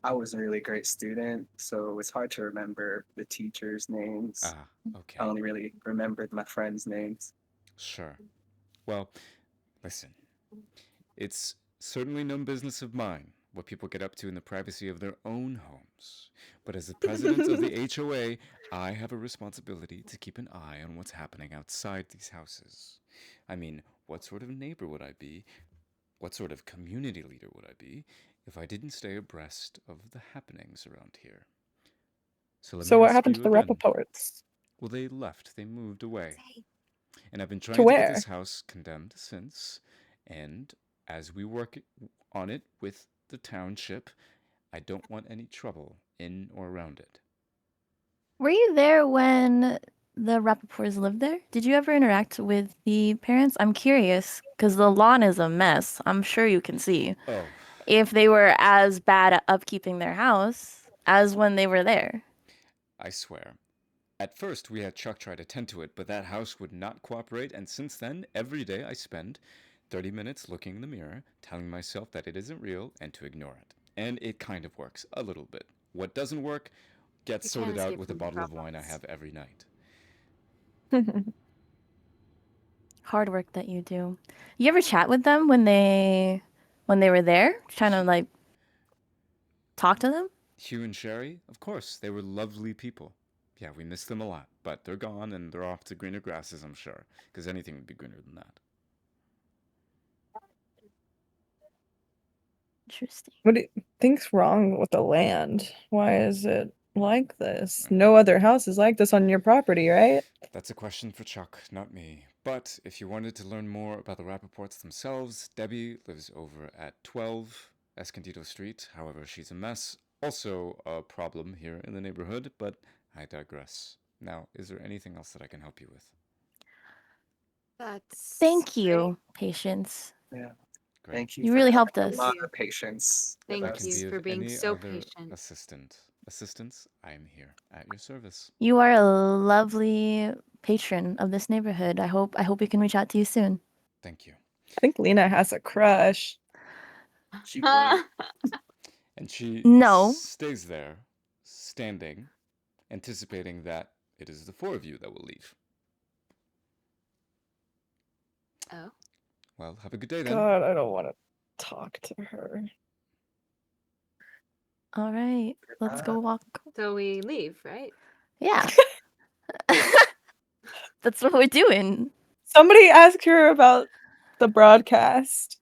I was a really great student, so it was hard to remember the teachers' names. Ah, okay. I only really remembered my friends' names. Sure. Well, listen. It's certainly no business of mine what people get up to in the privacy of their own homes. But as the president of the HOA, I have a responsibility to keep an eye on what's happening outside these houses. I mean, what sort of neighbor would I be? What sort of community leader would I be if I didn't stay abreast of the happenings around here? So let me So what ask happened to you the again. Rappaports? Well, they left. They moved away. And I've been trying To to get where? this house condemned since. And as we work on it with the township, I don't want any trouble in or around it. Were you there when the Rappaports lived there? Did you ever interact with the parents? I'm curious, because the lawn is a mess. I'm sure you can see. Oh, If they were as bad at upkeeping their house, as when they were there. I swear. At first, we had Chuck try to tend to it, but that house would not cooperate, and since then, every day I spend 30 minutes looking in the mirror, telling myself that it isn't real and to ignore it. And it kind of works, a little bit. What doesn't work gets You sorted can't out escape with a from bottle of wine I problems. have every night. Hard work that you do. You ever chat with them when they were there, trying to like talk to them? Hugh and Sherry, of course, they were lovely people. Yeah, we miss them a lot, but they're gone and they're off to greener grasses, I'm sure, because anything would be greener than that. Interesting. What do you think's wrong with the land? Why is it like this? No other house is like this on your property, right? That's a question for Chuck, not me. But if you wanted to learn more about the Rappaports themselves, Debbie lives over at 12 Escondido Street. However, she's a mess. Also a problem here in the neighborhood, but I digress. Now, is there anything else that I can help you with? That's Thank great. you, Patience. Yeah. Great. Thank you. You for really having helped a us. lot you. of patience. with If I Thank can us. you be for of being any so other patient. assistance, I am here at your service. You are a lovely patron of this neighborhood. I hope we can reach out to you soon. Thank you. I think Lina has a crush. She would. And she No. stays there, standing, anticipating that it is the four of you that will leave. Oh. Well, have a good day then. God, I don't want to talk to her. All right. Let's go walk. So we leave, right? Yeah. That's what we're doing. Somebody ask her about the broadcast.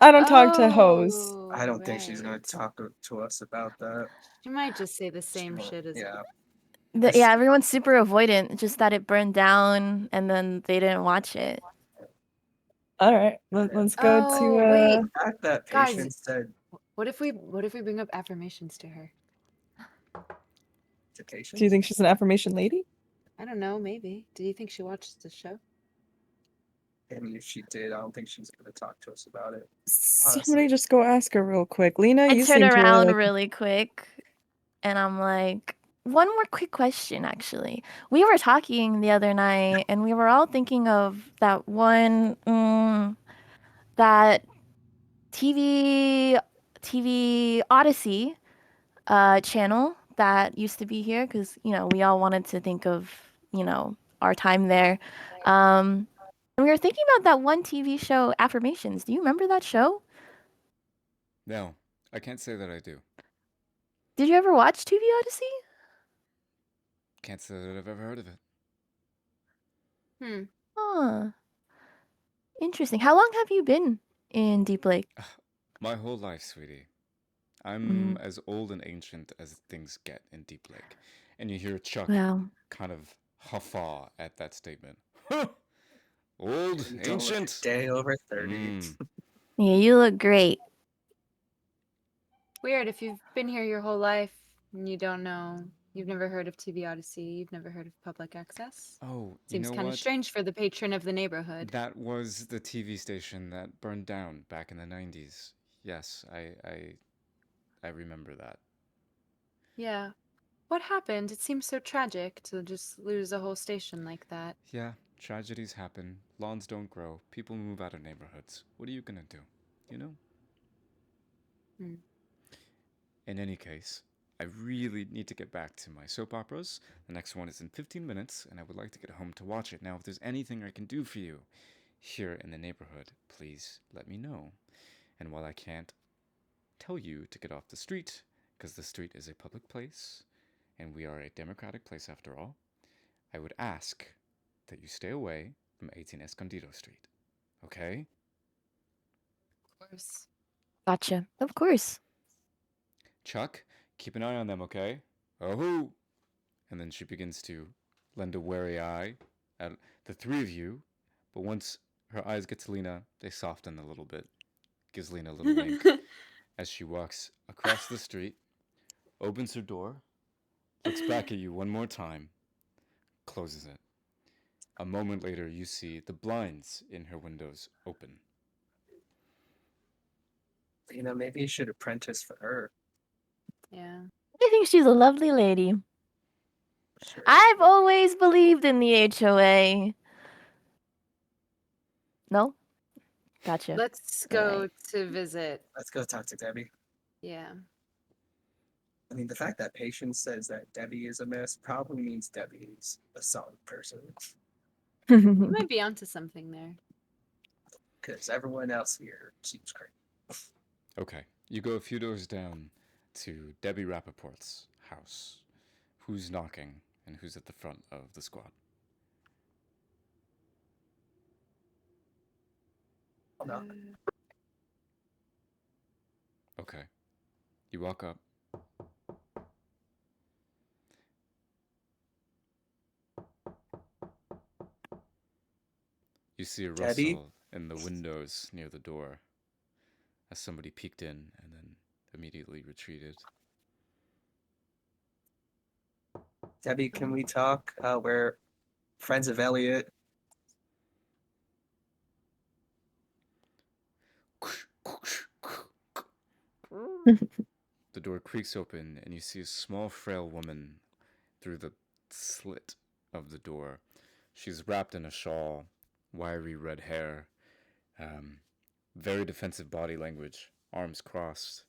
I don't talk to hoes. I don't think she's gonna right. talk to us about that. She might just say the She same won't- shit as Yeah. Yeah, everyone's super avoidant. Just that it burned down and then they didn't watch it. All right, let's go Oh, to. wait. The fact that Guys, Patience said What if we bring up affirmations to her? to Patience. Do you think she's an affirmation lady? I don't know, maybe. Do you think she watched the show? And if she did, I don't think she's gonna talk to us about it. Somebody Honestly. just go ask her real quick. Lina, I you turn seem to around like. really quick and I'm like, one more quick question, actually. We were talking the other night and we were all thinking of that one, that TV Odyssey channel that used to be here because, we all wanted to think of, our time there. And we were thinking about that one TV show, Affirmations. Do you remember that show? No, I can't say that I do. Did you ever watch TV Odyssey? Can't say that I've ever heard of it. Huh. Interesting. How long have you been in Deep Lake? My whole life, sweetie. I'm as old and ancient as things get in Deep Lake. And you hear Chuck Wow. kind of huffaw at that statement. Old, You don't look a ancient. day over 30. Yeah, you look great. Weird. If you've been here your whole life and you don't know, you've never heard of TV Odyssey, you've never heard of public access. Oh, you Seems know kind of what? strange for the patron of the neighborhood. That was the TV station that burned down back in the 90s. Yes, I remember that. Yeah. What happened? It seems so tragic to just lose a whole station like that. Yeah, tragedies happen. Lawns don't grow. People move out of neighborhoods. What are you gonna do? You know? In any case, I really need to get back to my soap operas. The next one is in 15 minutes, and I would like to get home to watch it. Now, if there's anything I can do for you here in the neighborhood, please let me know. And while I can't tell you to get off the street, because the street is a public place, and we are a democratic place after all, I would ask that you stay away from 18 Escondido Street. Okay? Of course. Gotcha. Of course. Chuck, keep an eye on them, okay? Oh-hoo! And then she begins to lend a wary eye at the three of you, but once her eyes get to Lina, they soften a little bit. Gives Lina a little wink as she walks across the street, opens her door, looks back at you one more time, closes it. A moment later, you see the blinds in her windows open. Maybe you should apprentice for her. Yeah. I think she's a lovely lady. Sure. I've always believed in the HOA. No? Gotcha. Let's All go right. to visit. Let's go talk to Debbie. Yeah. I mean, the fact that Patience says that Debbie is a mess probably means Debbie is a solid person. You might be onto something there. Because everyone else here seems great. Okay, you go a few doors down to Debbie Rappaport's house. Who's knocking and who's at the front of the squad? I'll knock. Okay. You walk up. You see a Debbie? rustle in the windows near the door as somebody peeked in and then immediately retreated. Debbie, can we talk? We're friends of Elliot. The door creaks open and you see a small, frail woman through the slit of the door. She's wrapped in a shawl, wiry red hair, very defensive body language, arms crossed.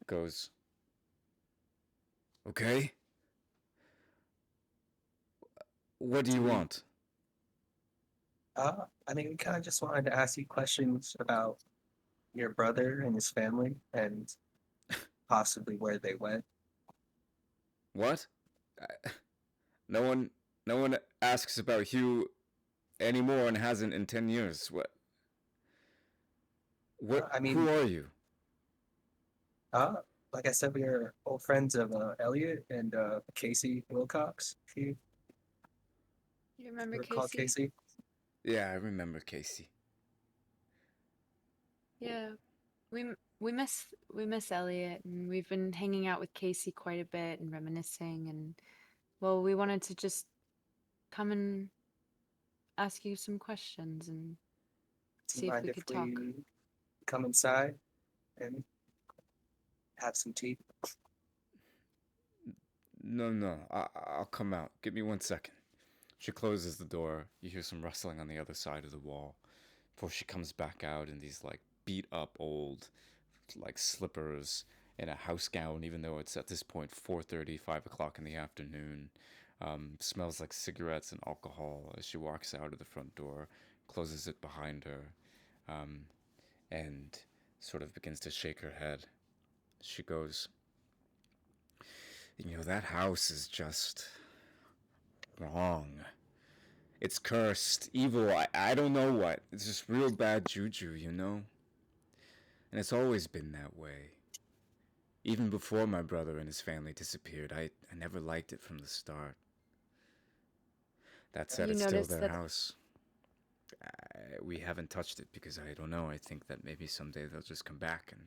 Goes, okay? What do you want? I mean, we kind of just wanted to ask you questions about your brother and his family and possibly where they went. What? No one asks about Hugh anymore and hasn't in 10 years. What? I mean- who are you? Like I said, we are old friends of Elliot and Casey Wilcox. If you You remember recall Casey? Casey? Yeah, I remember Casey. Yeah. We miss Elliot, and we've been hanging out with Casey quite a bit and reminiscing, and well, we wanted to just come and ask you some questions and Do see you if mind we if could talk. we come inside and have some tea? No, I'll come out. Give me 1 second. She closes the door. You hear some rustling on the other side of the wall before she comes back out in these like beat up old like slippers and a house gown, even though it's at this point 4:30, 5 o'clock in the afternoon. Smells like cigarettes and alcohol as she walks out of the front door, closes it behind her, and sort of begins to shake her head. She goes, that house is just wrong. It's cursed, evil, I don't know what. It's just real bad juju, And it's always been that way. Even before my brother and his family disappeared, I never liked it from the start. That said, You it's still noticed their that- house. We haven't touched it because I don't know. I think that maybe someday they'll just come back and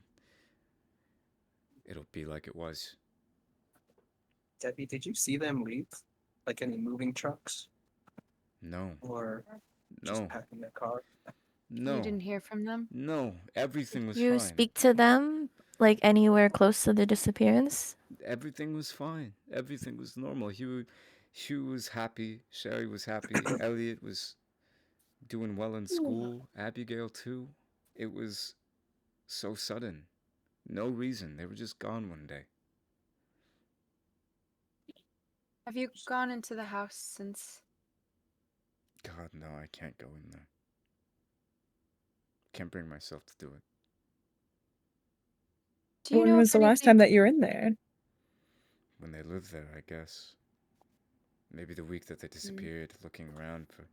it'll be like it was. Debbie, did you see them leave? Like any moving trucks No, or just no, packing their car? no, You didn't hear from them? no. Everything was You fine. speak to them like anywhere close to the disappearance? Everything was fine. Everything was normal. Hugh was happy. Sherry was happy. Elliot was doing well in school. Abigail too. It was so sudden. No reason. They were just gone one day. Have you gone into the house since? God, no, I can't go in there. Can't bring myself to do it. Do you When know was if the last anything- time that you were in there? When they lived there, I guess. Maybe the week that they disappeared, looking around for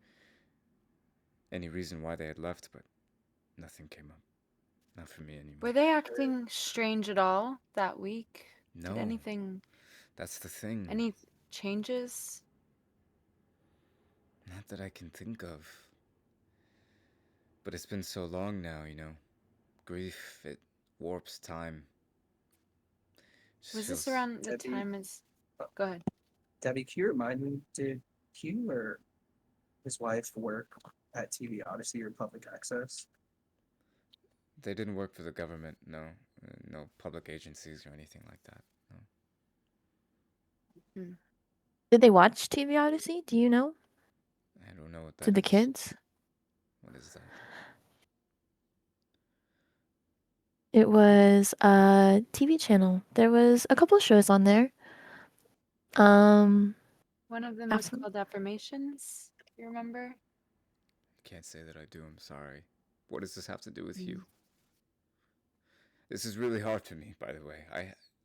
any reason why they had left, but nothing came up. Not for me anymore. Were they acting strange at all that week? No. Did anything, That's the thing. any changes? Not that I can think of. But it's been so long now, Grief, it warps time. Just Was this feels- around the Debbie- time as? Go ahead. Debbie, can you remind me, did Hugh or his wife work at TV Odyssey or Public Access? They didn't work for the government, no. No public agencies or anything like that. No. Did they watch TV Odyssey? Do you know? I don't know what that To the is. kids? What is that? It was a TV channel. There was a couple shows on there. One of them was Affirm- called Affirmations. You remember? I can't say that I do. I'm sorry. What does this have to do with Mm. you? This is really hard for me, by the way.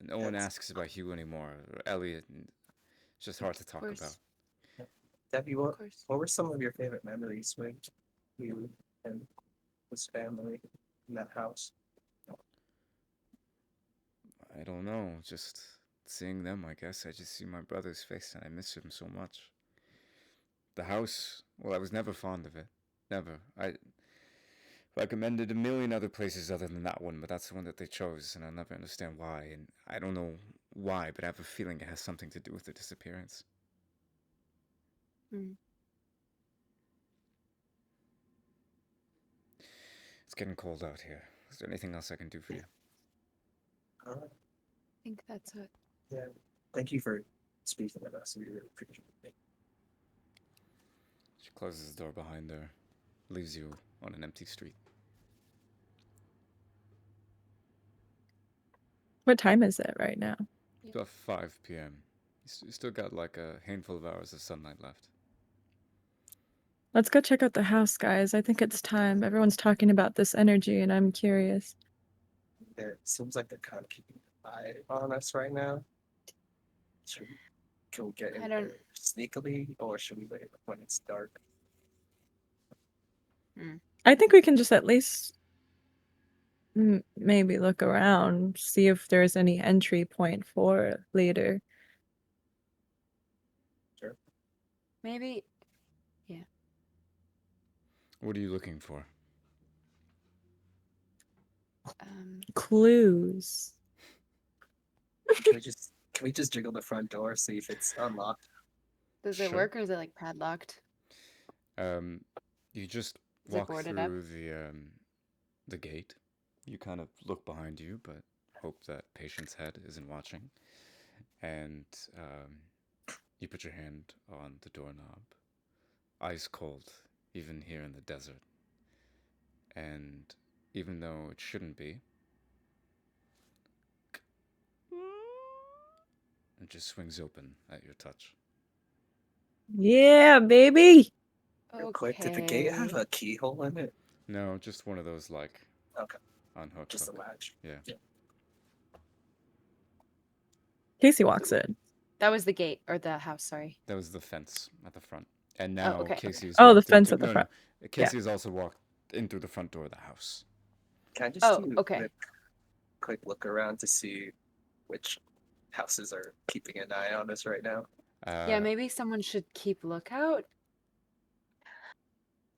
No one Yes. asks about Hugh anymore, or Elliot. And it's just hard to talk course. about. Debbie, Of course. what were some of your favorite memories with you and his family in that house? I don't know. Just seeing them, I guess. I just see my brother's face and I miss him so much. The house, well, I was never fond of it. Never. I recommended a million other places other than that one, but that's the one that they chose, and I'll never understand why. And I don't know why, but I have a feeling it has something to do with the disappearance. Mm. It's getting cold out here. Is there anything else I can do for you? Uh, I think that's it. yeah. Thank you for speaking with us. We really appreciate it. She closes the door behind her, leaves you on an empty street. What time is it right now? It's about 5 p.m. You still got like a handful of hours of sunlight left. Let's go check out the house, guys. I think it's time. Everyone's talking about this energy, and I'm curious. It seems like they're kind of keeping an eye on us right now. Can we get in I don't- there sneakily, or should we wait when it's dark? I think we can just at least maybe look around, see if there's any entry point for later. Sure. Maybe. What are you looking for? Clues. Can we just jiggle the front door, see if it's unlocked? Does it Sure. work or is it like padlocked? You just Is it walk boarded up? through the gate. You kind of look behind you, but hope that Patient's head isn't watching. And you put your hand on the doorknob. Ice cold, even here in the desert. And even though it shouldn't be, it just swings open at your touch. Yeah, baby. Real quick, did the gate have Okay. a keyhole in it? No, just one of those like Okay, unhook. just a hook. latch. Yeah. Casey walks in. That was the gate or the house, sorry. That was the fence at the front. And now okay, Casey has Oh, the walked fence into, at the no, front. No. Casey has also walked in through the front door of the house. Can I just Oh, do okay. a quick look around to see which houses are keeping an eye on us right now? Yeah, maybe someone should keep lookout. Is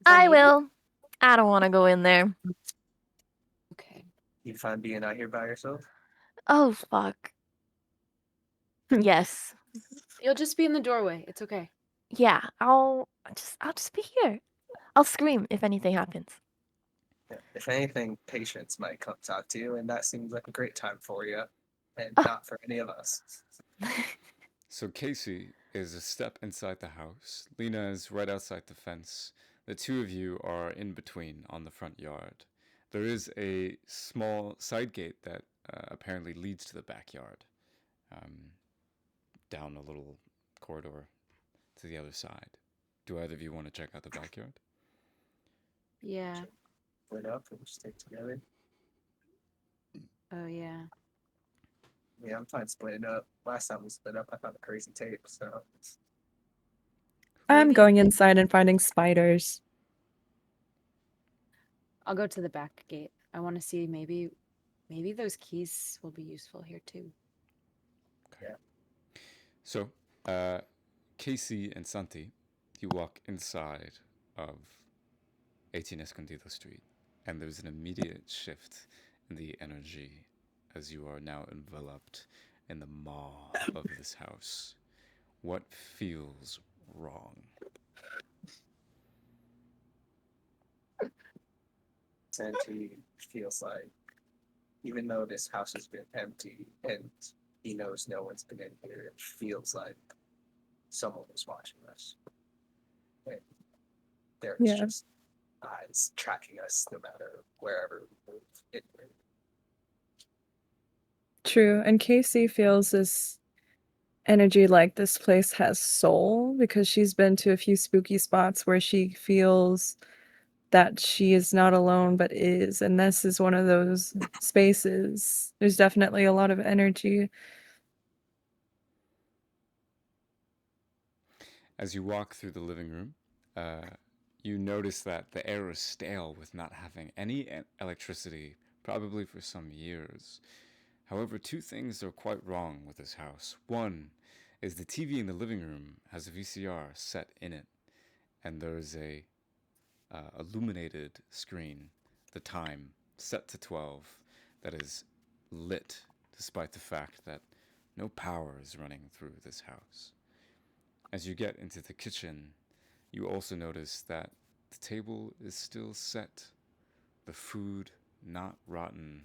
that I maybe? will. I don't want to go in there. Okay. You fine being out here by yourself? Oh, fuck. Yes. You'll just be in the doorway. It's okay. Yeah, I'll just be here. I'll scream if anything happens. Yeah. If anything, Patience might come talk to you, and that seems like a great time for you, and not for any of us. So Casey is a step inside the house. Lina is right outside the fence. The two of you are in between on the front yard. There is a small side gate that apparently leads to the backyard, down a little corridor to the other side. Do either of you want to check out the backyard? Yeah. Split up and stay together. Oh, yeah. Yeah, I'm fine splitting up. Last time we split up, I found a crazy tape, so I'm Maybe- going inside and finding spiders. I'll go to the back gate. I want to see maybe those keys will be useful here too. yeah. So, Casey and Santi, you walk inside of 18 Escondido Street, and there's an immediate shift in the energy as you are now enveloped in the maw of this house. What feels wrong? Santi feels like even though this house has been empty and he knows no one's been in here. It feels like someone was watching us. And there's Yeah. just eyes tracking us no matter wherever we move. True. And Casey feels this energy like this place has soul because she's been to a few spooky spots where she feels that she is not alone but is. And this is one of those spaces. There's definitely a lot of energy. As you walk through the living room, you notice that the air is stale with not having any electricity, probably for some years. However, two things are quite wrong with this house. One is the TV in the living room has a VCR set in it, and there's a illuminated screen, the time set to 12, that is lit despite the fact that no power is running through this house. As you get into the kitchen, you also notice that the table is still set, the food not rotten,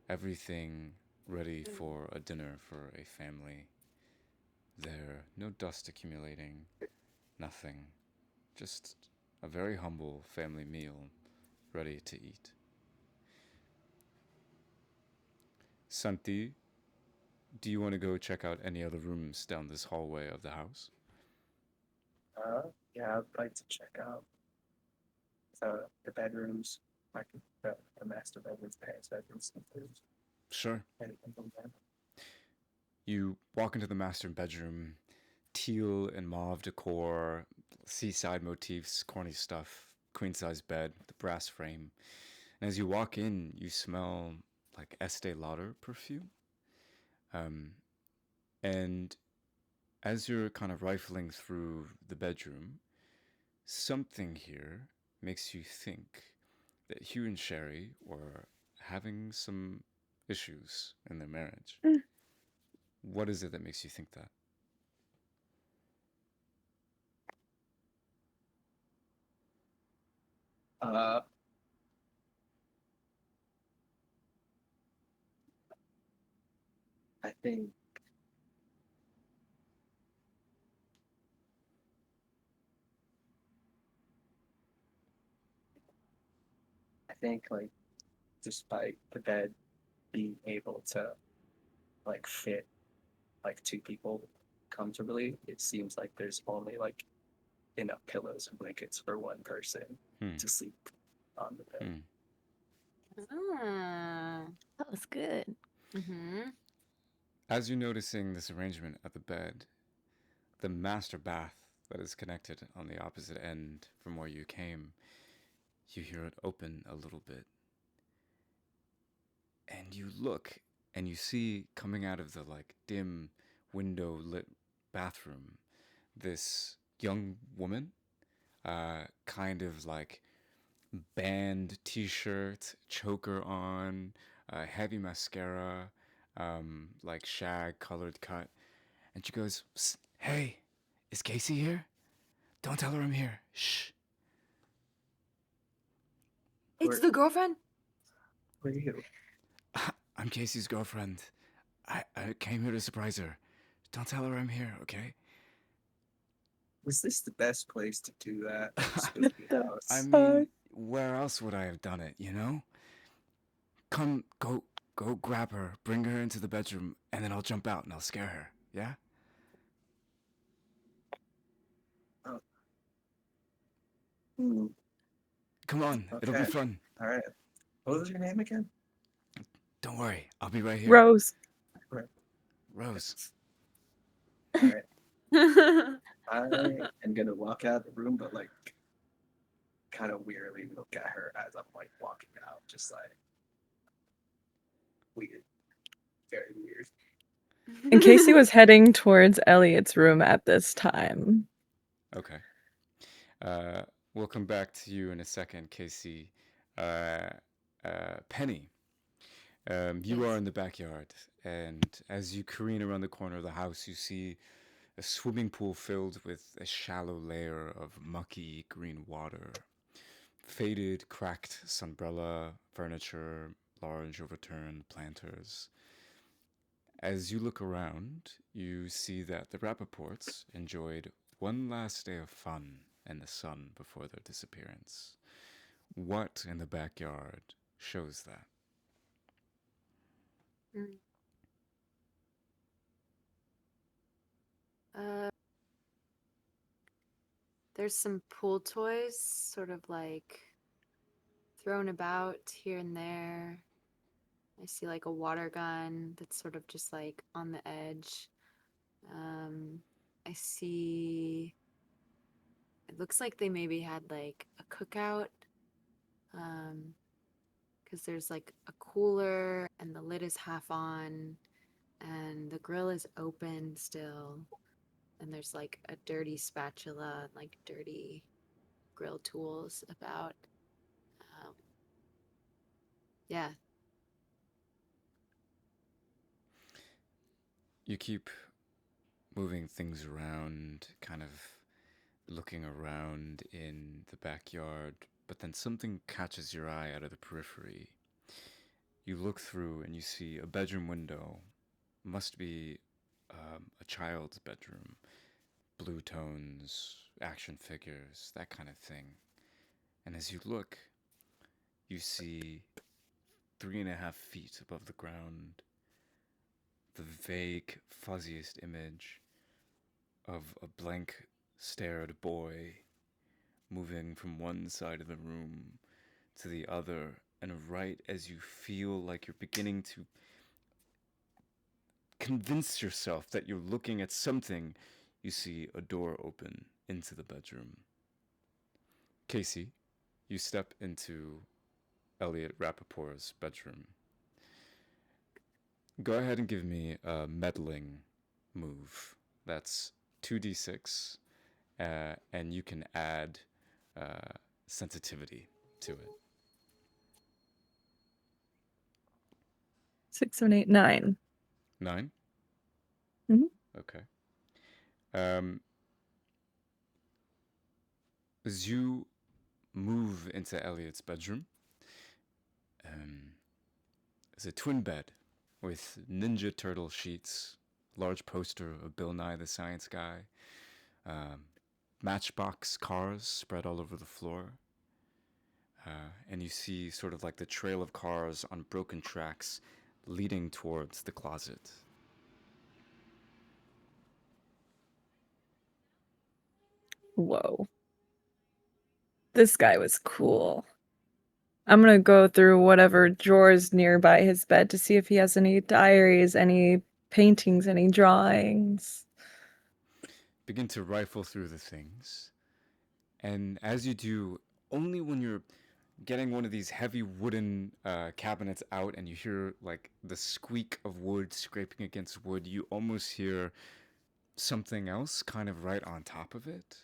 everything ready for a dinner for a family. There, no dust accumulating, nothing. Just a very humble family meal ready to eat. Santi, do you want to go check out any other rooms down this hallway of the house? Yeah, I'd like to check out the bedrooms, like the master bedrooms, parents' bedrooms, if there's Sure. anything from there. You walk into the master bedroom, teal and mauve decor, seaside motifs, corny stuff, queen size bed with a brass frame. And as you walk in, you smell like Estee Lauder perfume. And as you're kind of rifling through the bedroom, something here makes you think that Hugh and Sherry were having some issues in their marriage. What is it that makes you think that? I think like despite the bed being able to like fit like two people comfortably, it seems like there's only like enough pillows and blankets for one person to sleep on the bed. Ah. That was good. Mm-hmm. As you're noticing this arrangement of the bed, the master bath that is connected on the opposite end from where you came, you hear it open a little bit. And you look and you see coming out of the like dim window lit bathroom this young woman, kind of like band t-shirt, choker on, heavy mascara, like shag colored cut. And she goes, "Hey, is Casey here? Don't tell her I'm here. Shh." It's the girlfriend? Who are you? I'm Casey's girlfriend. I came here to surprise her. Don't tell her I'm here, okay? Was this the best place to do that? Spooky house. I mean, where else would I have done it, you know? Come, go grab her, bring her into the bedroom, and then I'll jump out and I'll scare her, yeah? Hmm. Come on, it'll be Okay. fun. All right. What was your name again? Don't worry, I'll be right here. Rose. Rose. All right. I am gonna walk out of the room, but like kind of weirdly look at her as I'm like walking out, just like weird, very weird. And Casey was heading towards Elliot's room at this time. Okay. We'll come back to you in a second, Casey. Penny, you are in the backyard, and as you careen around the corner of the house, you see a swimming pool filled with a shallow layer of mucky green water. Faded, cracked sunbrella, furniture, large overturned planters. As you look around, you see that the Rappaports enjoyed one last day of fun in the sun before their disappearance. What in the backyard shows that? Mm. Uh, there's some pool toys sort of like thrown about here and there. I see like a water gun that's sort of just like on the edge. I see it looks like they maybe had like a cookout. Because there's like a cooler and the lid is half on and the grill is open still. And there's like a dirty spatula, like dirty grill tools about. Um, yeah. You keep moving things around, kind of looking around in the backyard, but then something catches your eye out of the periphery. You look through and you see a bedroom window. Must be a child's bedroom. Blue tones, action figures, that kind of thing. And as you look, you see 3.5 feet above the ground the vague, fuzziest image of a blank stared boy moving from one side of the room to the other, and right as you feel like you're beginning to convince yourself that you're looking at something, you see a door open into the bedroom. Casey, you step into Elliot Rappaport's bedroom. Go ahead and give me a meddling move. That's 2d6, and you can add sensitivity to it. 6, 7, 8, 9. 9? Mhm. Okay. As you move into Elliot's bedroom, there's a twin bed with Ninja Turtle sheets, large poster of Bill Nye the Science Guy, Matchbox cars spread all over the floor, and you see sort of like the trail of cars on broken tracks leading towards the closet. Whoa. This guy was cool. I'm gonna go through whatever drawers nearby his bed to see if he has any diaries, any paintings, any drawings. Begin to rifle through the things, and as you do, only when you're getting one of these heavy wooden cabinets out and you hear like the squeak of wood scraping against wood, you almost hear something else kind of right on top of it.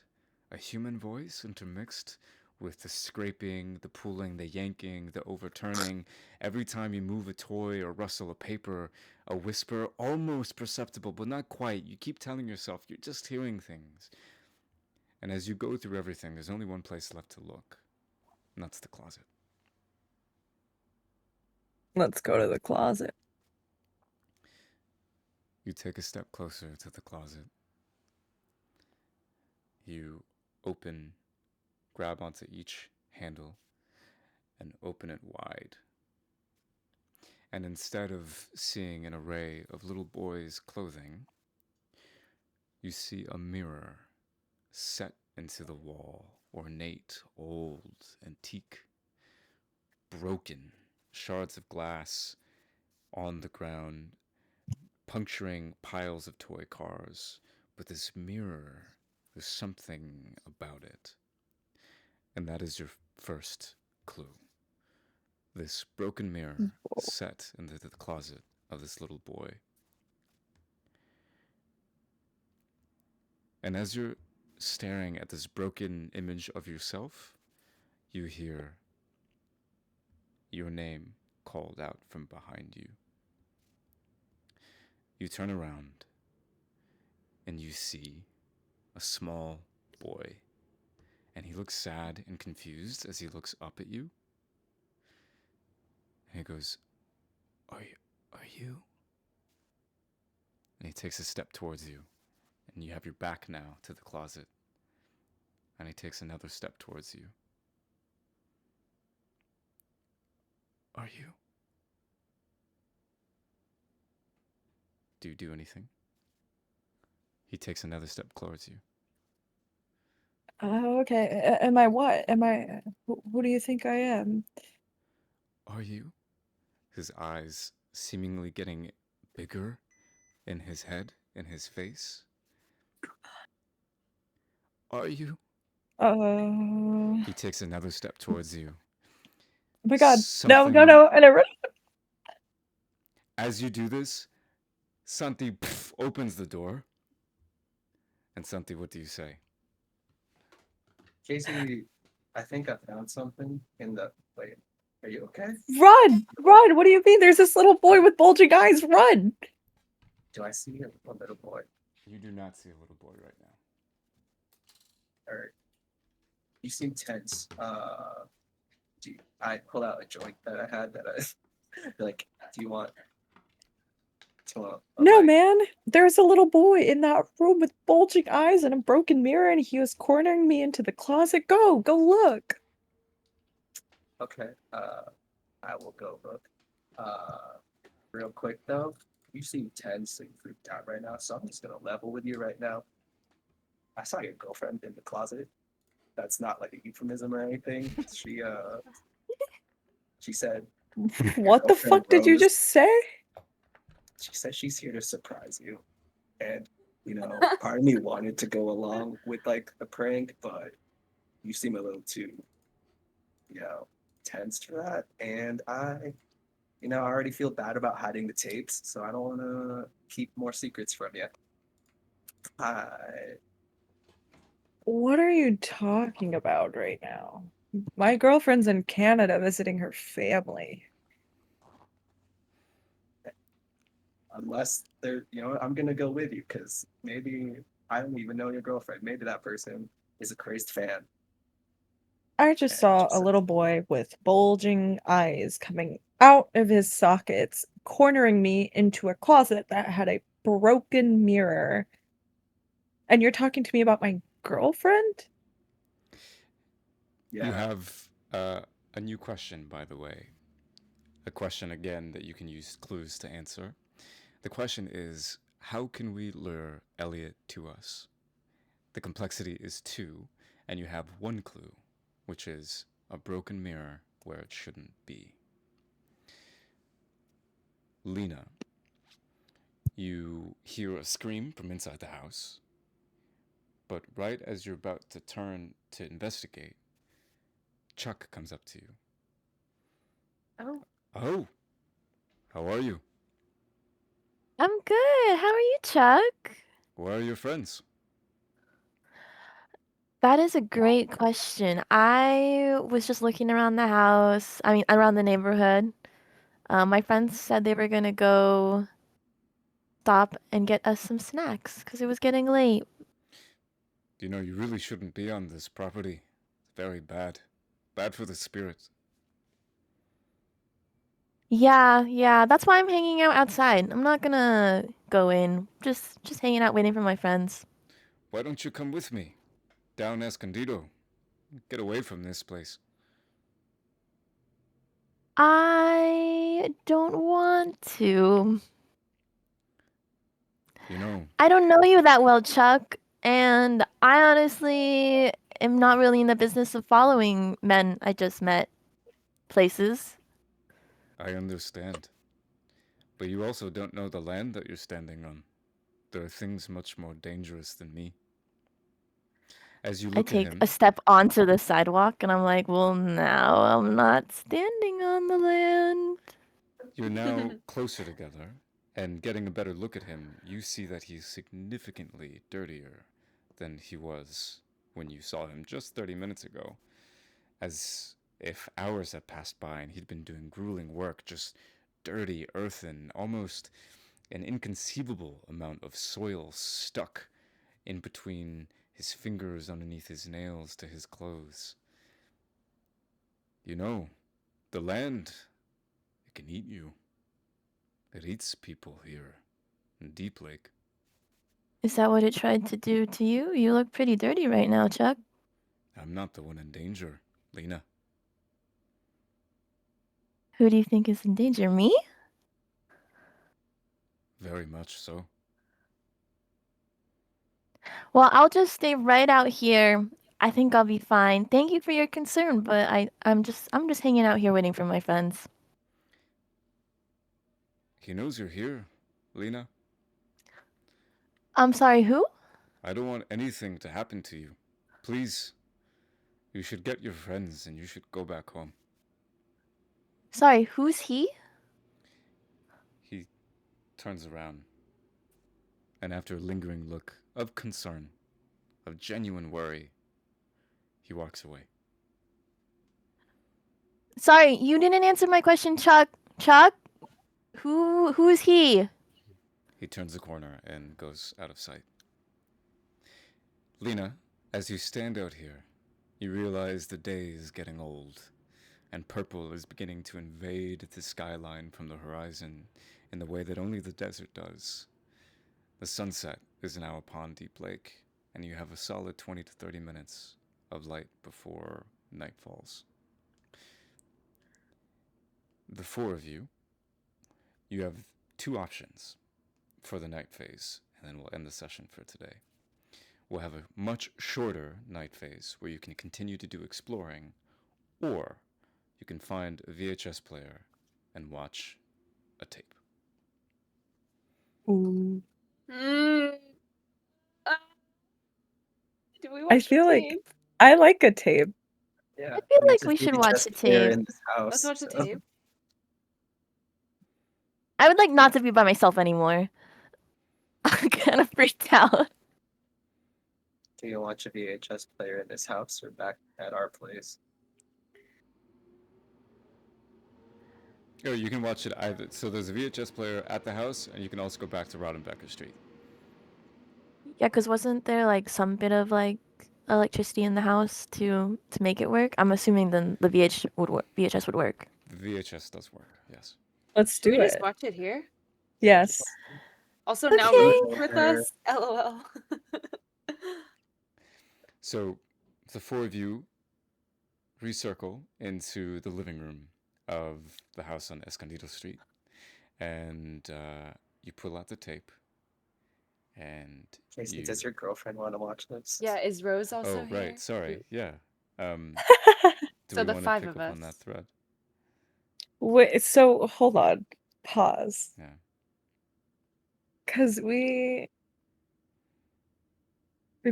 A human voice intermixed with the scraping, the pulling, the yanking, the overturning. Every time you move a toy or rustle a paper, a whisper, almost perceptible, but not quite. You keep telling yourself you're just hearing things. And as you go through everything, there's only one place left to look, and that's the closet. Let's go to the closet. You take a step closer to the closet. You grab onto each handle, and open it wide. And instead of seeing an array of little boys' clothing, you see a mirror set into the wall, ornate, old, antique, broken, shards of glass on the ground, puncturing piles of toy cars. But this mirror, there's something about it. And that is your first clue. This broken mirror set into the closet of this little boy. And as you're staring at this broken image of yourself, you hear your name called out from behind you. You turn around and you see a small boy. And he looks sad and confused as he looks up at you. And he goes, Are you? he takes a step towards you, and you have your back now to the closet. And he takes another step towards you. Are you? Do you do anything? He takes another step towards you. Okay. Am I what? Am I? Who do you think I am? Are you? His eyes seemingly getting bigger in his head, in his face. Are you? Oh He takes another step towards you. my God! Something. No! I never. As you do this, Santi opens the door. And Santi, what do you say? Casey, I think I found something in the. Wait, are you okay? Run! What do you mean? There's this little boy with bulging eyes. Run! Do I see a little boy? You do not see a little boy right now. Or you seem tense. I pull out a joint that I had that I like. Do you want? No, man. There's a little boy in that room with bulging eyes and a broken mirror, and he was cornering me into the closet. Go look. Okay. I will go look. Real quick though, you seem tense and freaked out right now, so I'm just gonna level with you right now. I saw your girlfriend in the closet. That's not like a euphemism or anything. She said, What the fuck did you Rose. just say? she said she's here to surprise you. And, part of me wanted to go along with like the prank, but you seem a little too, tense for that. And I already feel bad about hiding the tapes, so I don't want to keep more secrets from you. What are you talking about right now? My girlfriend's in Canada visiting her family. Unless I'm gonna go with you because maybe I don't even know your girlfriend. Maybe that person is a crazed fan. I just saw a little boy with bulging eyes coming out of his sockets, cornering me into a closet that had a broken mirror. And you're talking to me about my girlfriend? Yeah. You have a new question, by the way. A question, again, that you can use clues to answer. The question is, how can we lure Elliot to us? The complexity is 2, and you have 1 clue, which is a broken mirror where it shouldn't be. Lina, you hear a scream from inside the house, but right as you're about to turn to investigate, Chuck comes up to you. Oh, how are you? I'm good. How are you, Chuck? Where are your friends? That is a great question. I was just looking around the house, around the neighborhood. My friends said they were gonna go stop and get us some snacks because it was getting late. You really shouldn't be on this property. It's very bad. Bad for the spirit. Yeah, that's why I'm hanging out outside. I'm not gonna go in. Just hanging out waiting for my friends. Why don't you come with me? Down Escondido. Get away from this place. I don't want to. I don't know you that well, Chuck, and I honestly am not really in the business of following men I just met places. I understand. But you also don't know the land that you're standing on. There are things much more dangerous than me. As you I look at take him, a step onto the sidewalk and I'm like, well, now I'm not standing on the land. you're now closer together, and getting a better look at him, you see that he's significantly dirtier than he was when you saw him just 30 minutes ago. As if hours had passed by and he'd been doing grueling work, just dirty, earthen, almost an inconceivable amount of soil stuck in between his fingers underneath his nails to his clothes. The land, it can eat you. It eats people here in Deep Lake. Is that what it tried to do to you? You look pretty dirty right now, Chuck. I'm not the one in danger, Lina. Who do you think is in danger? Me? Very much so. Well, I'll just stay right out here. I think I'll be fine. Thank you for your concern, but I'm just hanging out here waiting for my friends. He knows you're here, Lina. I'm sorry, who? I don't want anything to happen to you. Please, you should get your friends and you should go back home. Sorry, who's he? He turns around, and after a lingering look of concern, of genuine worry, he walks away. Sorry, you didn't answer my question, Chuck. Chuck? Who's he? He turns the corner and goes out of sight. Lina, as you stand out here, you realize the day is getting old, and purple is beginning to invade the skyline from the horizon in the way that only the desert does. The sunset is now upon Deep Lake, and you have a solid 20 to 30 minutes of light before night falls. The four of you, you have two options for the night phase, and then we'll end the session for today. We'll have a much shorter night phase where you can continue to do exploring, or you can find a VHS player and watch a tape. Ooh. Do we I watch feel the like tape? I like a tape. Yeah. I feel mean, like it's a we should watch VHS the player tape. in this house. Let's watch the so- tape. I would like not to be by myself anymore. I'm kind of freaked out. Do you watch a VHS player in this house or back at our place? Oh, you can watch it either. So there's a VHS player at the house, and you can also go back to Rodenbecker Street. Yeah, because wasn't there like some bit of like electricity in the house to make it work? I'm assuming then the VHS would work. The VHS does work, yes. Let's Should do we it. just watch it here? Yes. Also, now Okay. Rose's with us. LOL. So the four of you recircle into the living room of the house on Escondido Street, and you pull out the tape, and Casey, you... does your girlfriend want to watch this? Yeah, is Rose also Oh, here? right, sorry, yeah. Do So we the want to five pick of up on that us. thread? Wait, so hold on. Pause. Yeah. Because we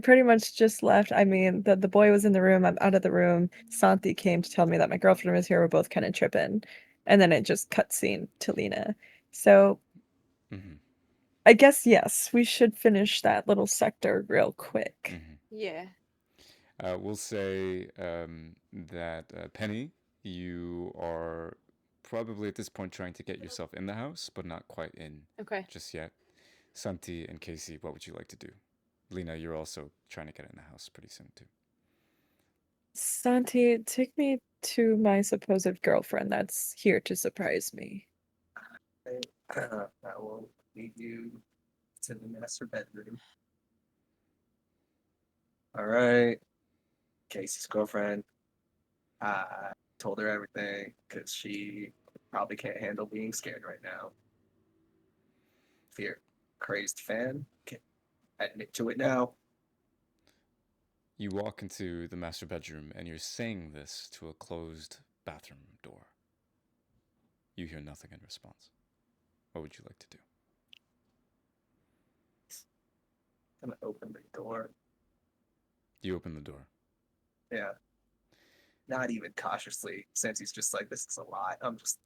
pretty much just left. I mean, the boy was in the room. I'm out of the room. Santi came to tell me that my girlfriend was here. We're both kind of tripping. And then it just cutscene to Lina. So Mm-hmm. I guess, yes, we should finish that little sector real quick. Mm-hmm. Yeah. We'll say that Penny, you are probably at this point trying to get yourself in the house, but not quite in Okay. just yet. Santi and Casey, what would you like to do? Lina, you're also trying to get in the house pretty soon too. Santi, take me to my supposed girlfriend that's here to surprise me. I will lead you to the master bedroom. All right. Casey's girlfriend. I told her everything because she probably can't handle being scared right now. If you're a crazed fan, can admit to it now. You walk into the master bedroom and you're saying this to a closed bathroom door. You hear nothing in response. What would you like to do? I'm gonna open the door. You open the door. Yeah. Not even cautiously, since he's just like, this is a lot. I'm just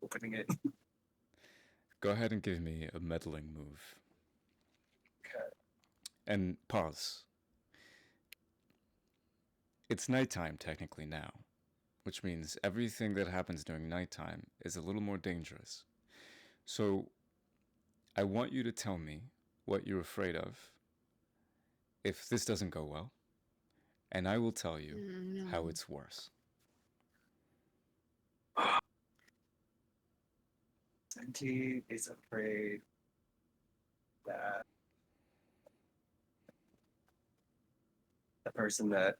opening it. Go ahead and give me a meddling move. Okay. And pause. It's nighttime technically now, which means everything that happens during nighttime is a little more dangerous. So I want you to tell me what you're afraid of if this doesn't go well, and I will tell you how it's worse. Santi is afraid that person that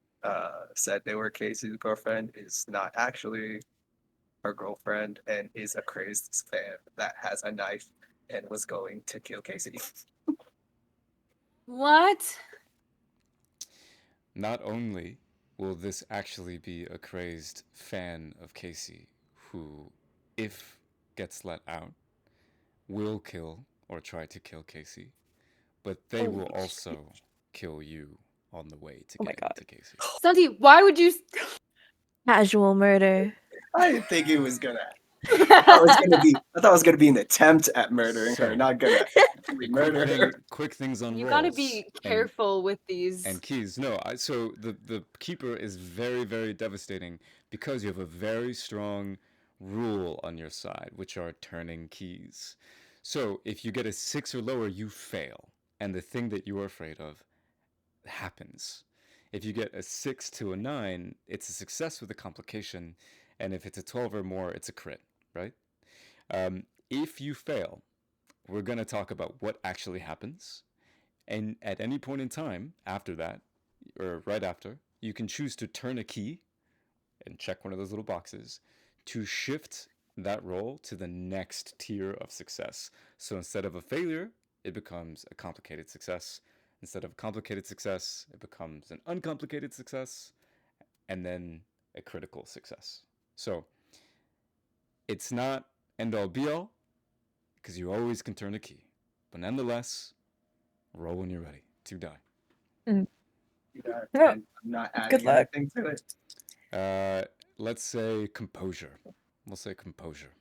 said they were Casey's girlfriend is not actually her girlfriend and is a crazed fan that has a knife and was going to kill Casey. What? Not only will this actually be a crazed fan of Casey who, if gets let out, will kill or try to kill Casey, but they will Holy also kill you on the way to Oh my getting God. to Casey. Santi, why would you? Casual murder. I didn't think it was gonna. I thought it was gonna be an attempt at murdering her, So, not gonna actually murder her. Quick things on You rolls. gotta be and- careful with these. and keys. No, so the keeper is very, very devastating because you have a very strong rule on your side, which are turning keys. So if you get a 6 or lower, you fail, and the thing that you are afraid of happens. If you get a 6 to a 9, it's a success with a complication, and if it's a 12 or more, it's a crit, right? If you fail, we're going to talk about what actually happens. And at any point in time after that, or right after, you can choose to turn a key and check one of those little boxes to shift that roll to the next tier of success. So instead of a failure, it becomes a complicated success. Instead of a complicated success, it becomes an uncomplicated success, and then a critical success. So it's not end all be all, because you always can turn a key. But nonetheless, roll when you're ready to die. Yeah, Oh, and I'm not adding good luck. anything to it. Let's say composure. We'll say composure.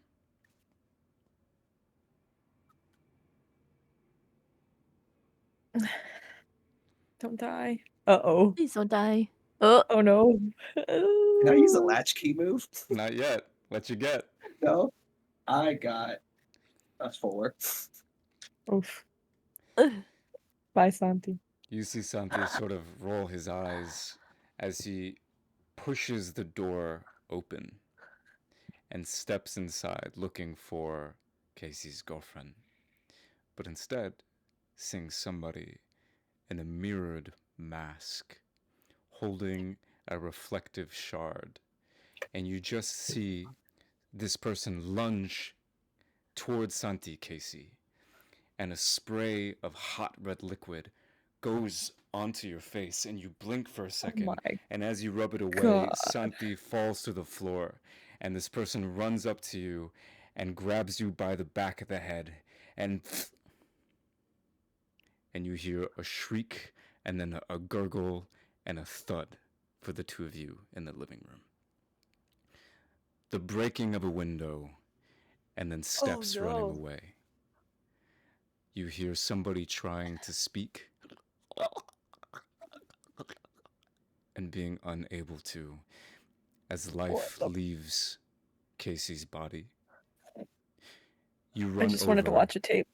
Don't die. Uh-oh. Please don't die. Oh, Oh no. Can I use a latchkey move? Not yet. What you get? No. I got a 4. Oof. ugh. Bye, Santi. You see Santi sort of roll his eyes as he pushes the door open and steps inside looking for Casey's girlfriend. But instead, seeing somebody in a mirrored mask holding a reflective shard. And you just see this person lunge towards Santi, Casey, and a spray of hot red liquid goes onto your face, and you blink for a second, my and as you rub it away, God. Santi falls to the floor, and this person runs up to you and grabs you by the back of the head, and you hear a shriek, and then a gurgle, and a thud for the two of you in the living room. The breaking of a window, and then steps running no. away. You hear somebody trying to speak and being unable to, as life leaves Casey's body. You run I just wanted to over watch a tape.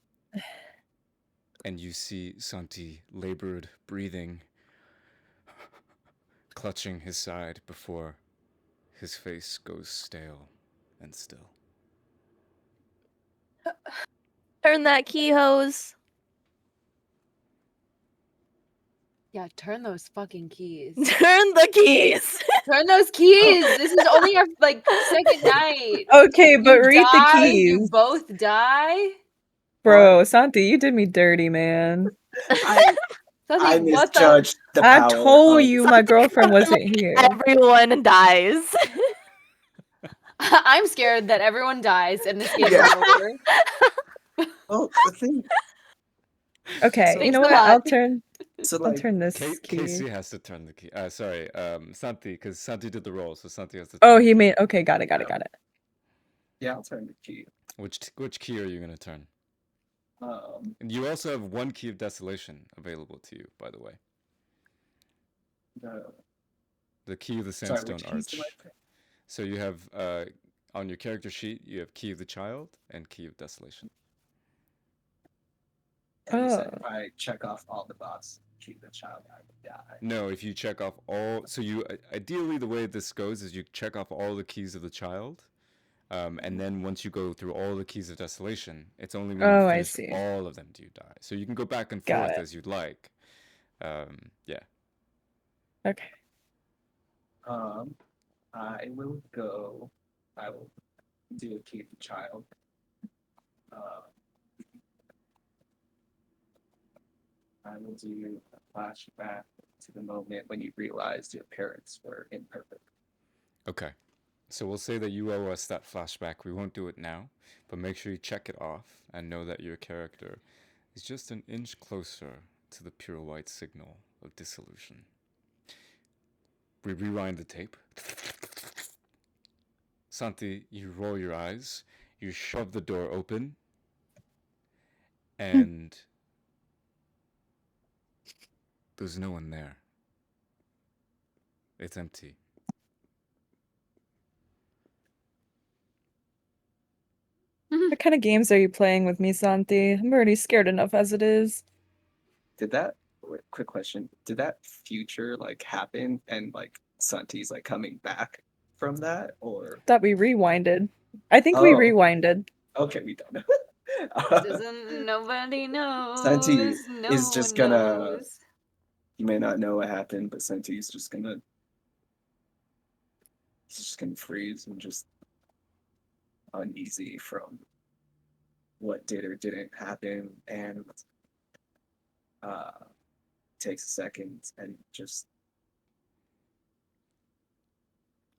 and you see Santi labored, breathing, clutching his side before his face goes stale and still. Turn that key hose. Yeah, turn those fucking keys. Turn the keys. Turn those keys. This is only our second night. Okay, but You read die, the You keys. both die. Bro, Santi, you did me dirty, man. I Santi, what the? misjudged the I power. told of- you my girlfriend wasn't here. Everyone dies. I'm scared that everyone dies and this game Yeah. is over. Well, the thing. Okay, So- you know Thanks what? a I'll lot. turn So I'll like, turn this key. Casey has to turn the key. Sorry, Santi, because Santi did the roll, so Santi has to. Oh, turn the he key. made okay, got it. yeah, I'll turn the key. Which key are you gonna turn? Um, You also have one key of desolation available to you, by the way. The key of the sorry, sandstone which keys arch. do I pick? So you have on your character sheet, you have key of the child and key of desolation. And you said Oh. if I check off all the boxes, keep the child, I would die. No, if you check off all, so you ideally the way this goes is you check off all the keys of the child, and then once you go through all the keys of desolation, it's only when you Oh, I finish see. all of them do you die. So you can go back and Got forth it. as you'd like. Yeah. Okay. I will go. I will do a keep the child. I will do a flashback to the moment when you realized your parents were imperfect. Okay. So we'll say that you owe us that flashback. We won't do it now, but make sure you check it off and know that your character is just an inch closer to the pure white signal of dissolution. We rewind the tape. Santi, you roll your eyes, you shove the door open, and there's no one there. It's empty. What kind of games are you playing with me, Santi? I'm already scared enough as it is. Quick question, did that future like happen and like Santi's like coming back from that, or Thought we rewinded. I think we Oh. rewinded. okay, we don't know. Doesn't nobody knows? Santi No is just one gonna- knows. You may not know what happened, but Santi's just gonna freeze and just uneasy from what did or didn't happen, and takes a second and just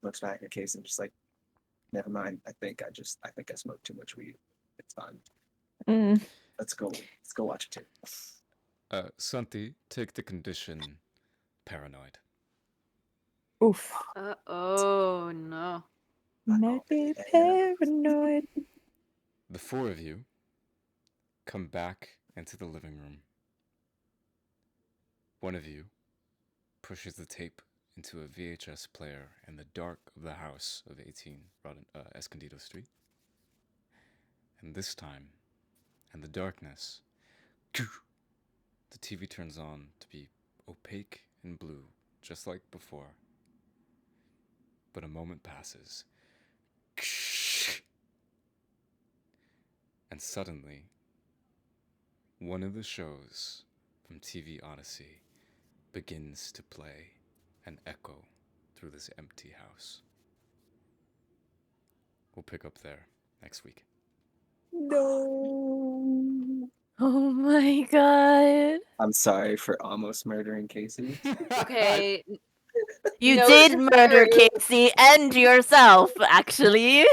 looks back at Case and just like, never mind. I think I smoked too much weed. It's fine. Mm. Let's go watch it too. Santi, take the condition paranoid. Oof. Oh no. Might be Yeah. paranoid. The four of you come back into the living room. One of you pushes the tape into a VHS player in the dark of the house of 18 Escondido Street. And this time, in the darkness, the TV turns on to be opaque and blue, just like before. But a moment passes. And suddenly, one of the shows from TV Odyssey begins to play and echo through this empty house. We'll pick up there next week. No. Oh my god. I'm sorry for almost murdering Casey. Okay. You Note did to the murder group- Casey and yourself, actually.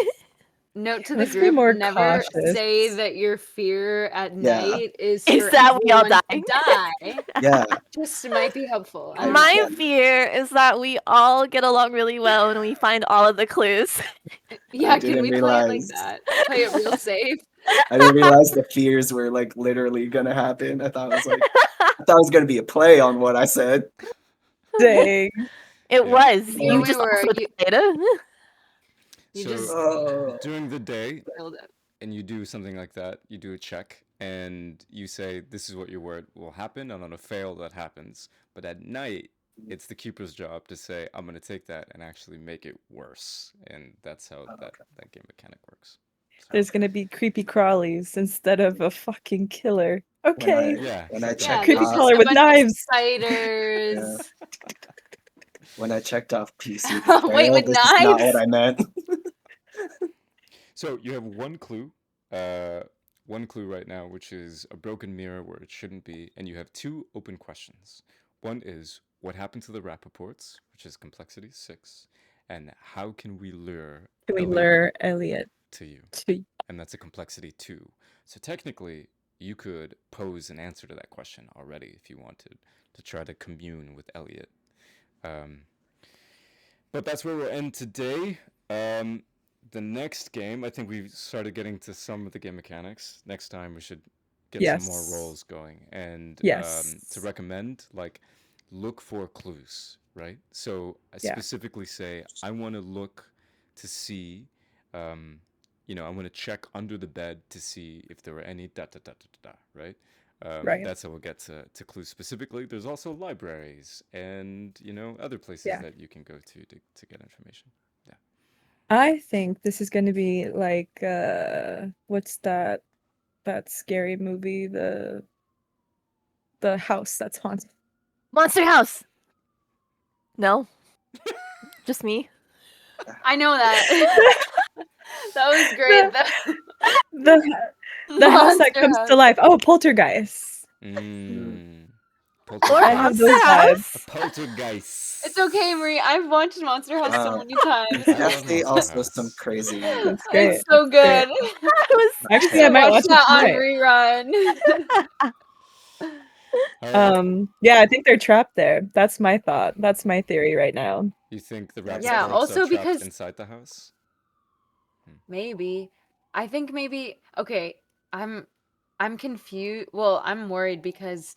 Note to the Let's be group: more never cautious. say that your fear at Yeah. night is Is for that we all everyone to die? die. Yeah, Just might be helpful. I don't My know. fear is that we all get along really well and we find all of the clues. Yeah, can didn't we play it like realize. that? Play it real safe. I didn't realize the fears were like literally gonna happen. I thought it was gonna be a play on what I said. Dang. It Yeah. was. Here You we just were, also you- data. You So just during the day, spoiled it. and you do something like that, you do a check, and you say, this is what your word will happen, and on a fail, that happens. But at night, it's the keeper's job to say, I'm going to take that and actually make it worse. And that's how that game mechanic works. So, There's gonna be creepy crawlies instead of a fucking killer. When Okay. yeah. when I sure. checked Creepy off, crawler with a bunch of knives. Spiders. when I checked off PC, Wait, with this is not knives? what I meant. So you have one clue right now, which is a broken mirror where it shouldn't be, and you have two open questions. One is, what happened to the Rappaports, which is complexity 6, and how can we lure Can we Elliot lure Elliot to you? to And that's a complexity 2. So technically, you could pose an answer to that question already if you wanted to try to commune with Elliot. But that's where we'll end today. The next game, I think we've started getting to some of the game mechanics. Next time we should get some more Yes. rolls going. And Yes. to recommend, like, look for clues, right? So I Yeah. specifically say, I want to look to see, I want to check under the bed to see if there were any right? Right. That's how we'll get to clues specifically. There's also libraries and, other places Yeah. that you can go to get information. I think this is gonna be like what's that scary movie, the house that's haunted. Monster House. No. Just me. I know that. That was great. The house that Monster comes house. to life. Oh, poltergeist. Mm. Or I have Poltergeist. those Monster vibes. House. A poltergeist. It's okay, Marie. I've watched Monster House so many times. I love Definitely Monster also some House. crazy. That's great. It's so That's great. good. That was Actually, Yeah. I might Watch watch it that on tonight. rerun. All right. Yeah, I think they're trapped there. That's my thought. That's my theory right now. You think the That's raptor Yeah, corpse also are trapped because inside the house? maybe. I think maybe okay, I'm confused. Well, I'm worried because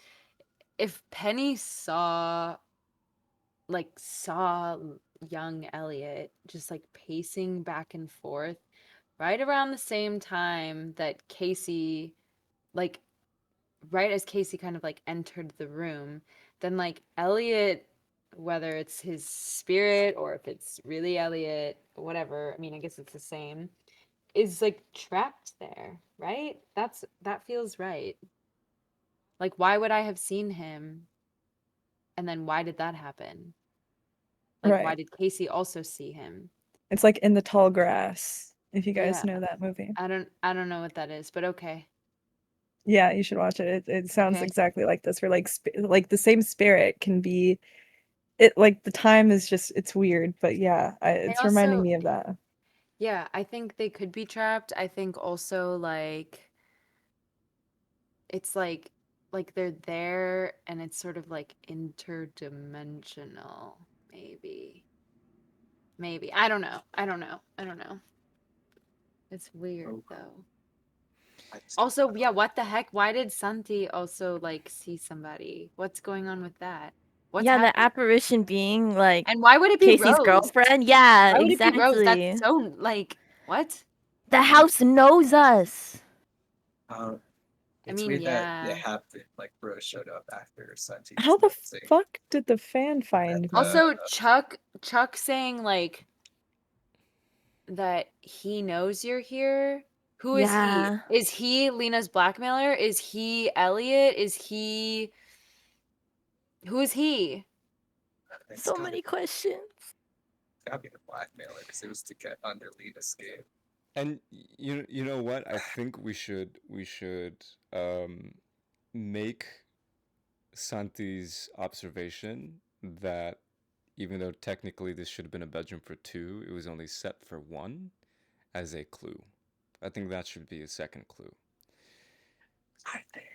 if Penny saw young Elliot just like pacing back and forth right around the same time that Casey like right as Casey kind of like entered the room, then like Elliot, whether it's his spirit or if it's really Elliot, whatever, I mean, I guess it's the same, is like trapped there, right? That feels right. Like, why would I have seen him? And then why did that happen? Like, why Right. did Casey also see him? It's like In the Tall Grass, if you guys Yeah. know that movie. I don't know what that is, but okay. Yeah, you should watch it. It sounds Okay. exactly like this, where like the same spirit can be it like the time is just it's weird, but yeah, it's reminding also me of that. Yeah, I think they could be trapped. I think also like it's like they're there and it's sort of like interdimensional, maybe. Maybe. I don't know. I don't know. It's weird Oh, though. I just- Also, yeah, what the heck? Why did Santi also like see somebody? What's going on with that? What's Yeah, the happening? apparition being like And why would it be Casey's Rose? girlfriend. Yeah, Why would it be Rose? exactly. That's so like what? The house knows us. it's mean, weird that yeah. they have to like Rose showed up after Santi. How the fuck did the fan find me? Also, Chuck saying like that he knows you're here. Who is Yeah. he? Is he Lina's blackmailer? Is he Elliot? Is he who is he? So many questions. Gotta be the blackmailer because it was to get under Lina's skin. And you know what? I think we should make Santi's observation that even though technically this should have been a bedroom for 2, it was only set for 1 as a clue. I think that should be a second clue. I think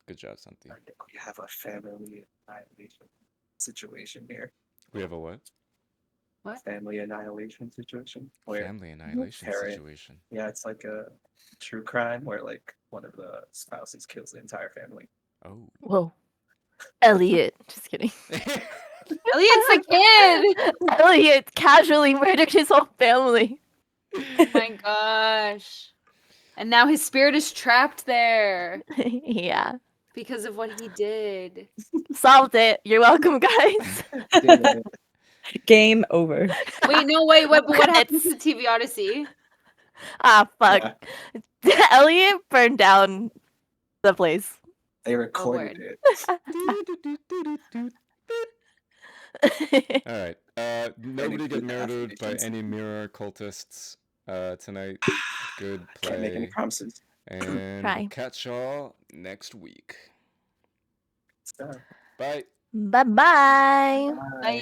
Good job, Santi. we have a family annihilation situation here. We have a what? What? Family annihilation situation. Where Family annihilation parent- situation. Yeah, it's like a true crime where like one of the spouses kills the entire family. Oh. Whoa. Elliot. Just kidding. Elliot's a kid. Elliot casually murdered his whole family. Oh my gosh. And now his spirit is trapped there Yeah. because of what he did. Solved it. You're welcome, guys. Game over. Wait, no, wait, what? But what happened to Credits. TV Odyssey? Ah, fuck. Elliot burned down the place. They recorded word. it. All right. Nobody get murdered by any mirror cultists tonight. Good play. Can't make any promises. And Try. we'll catch y'all next week. So, Bye. Bye-bye. bye. Bye.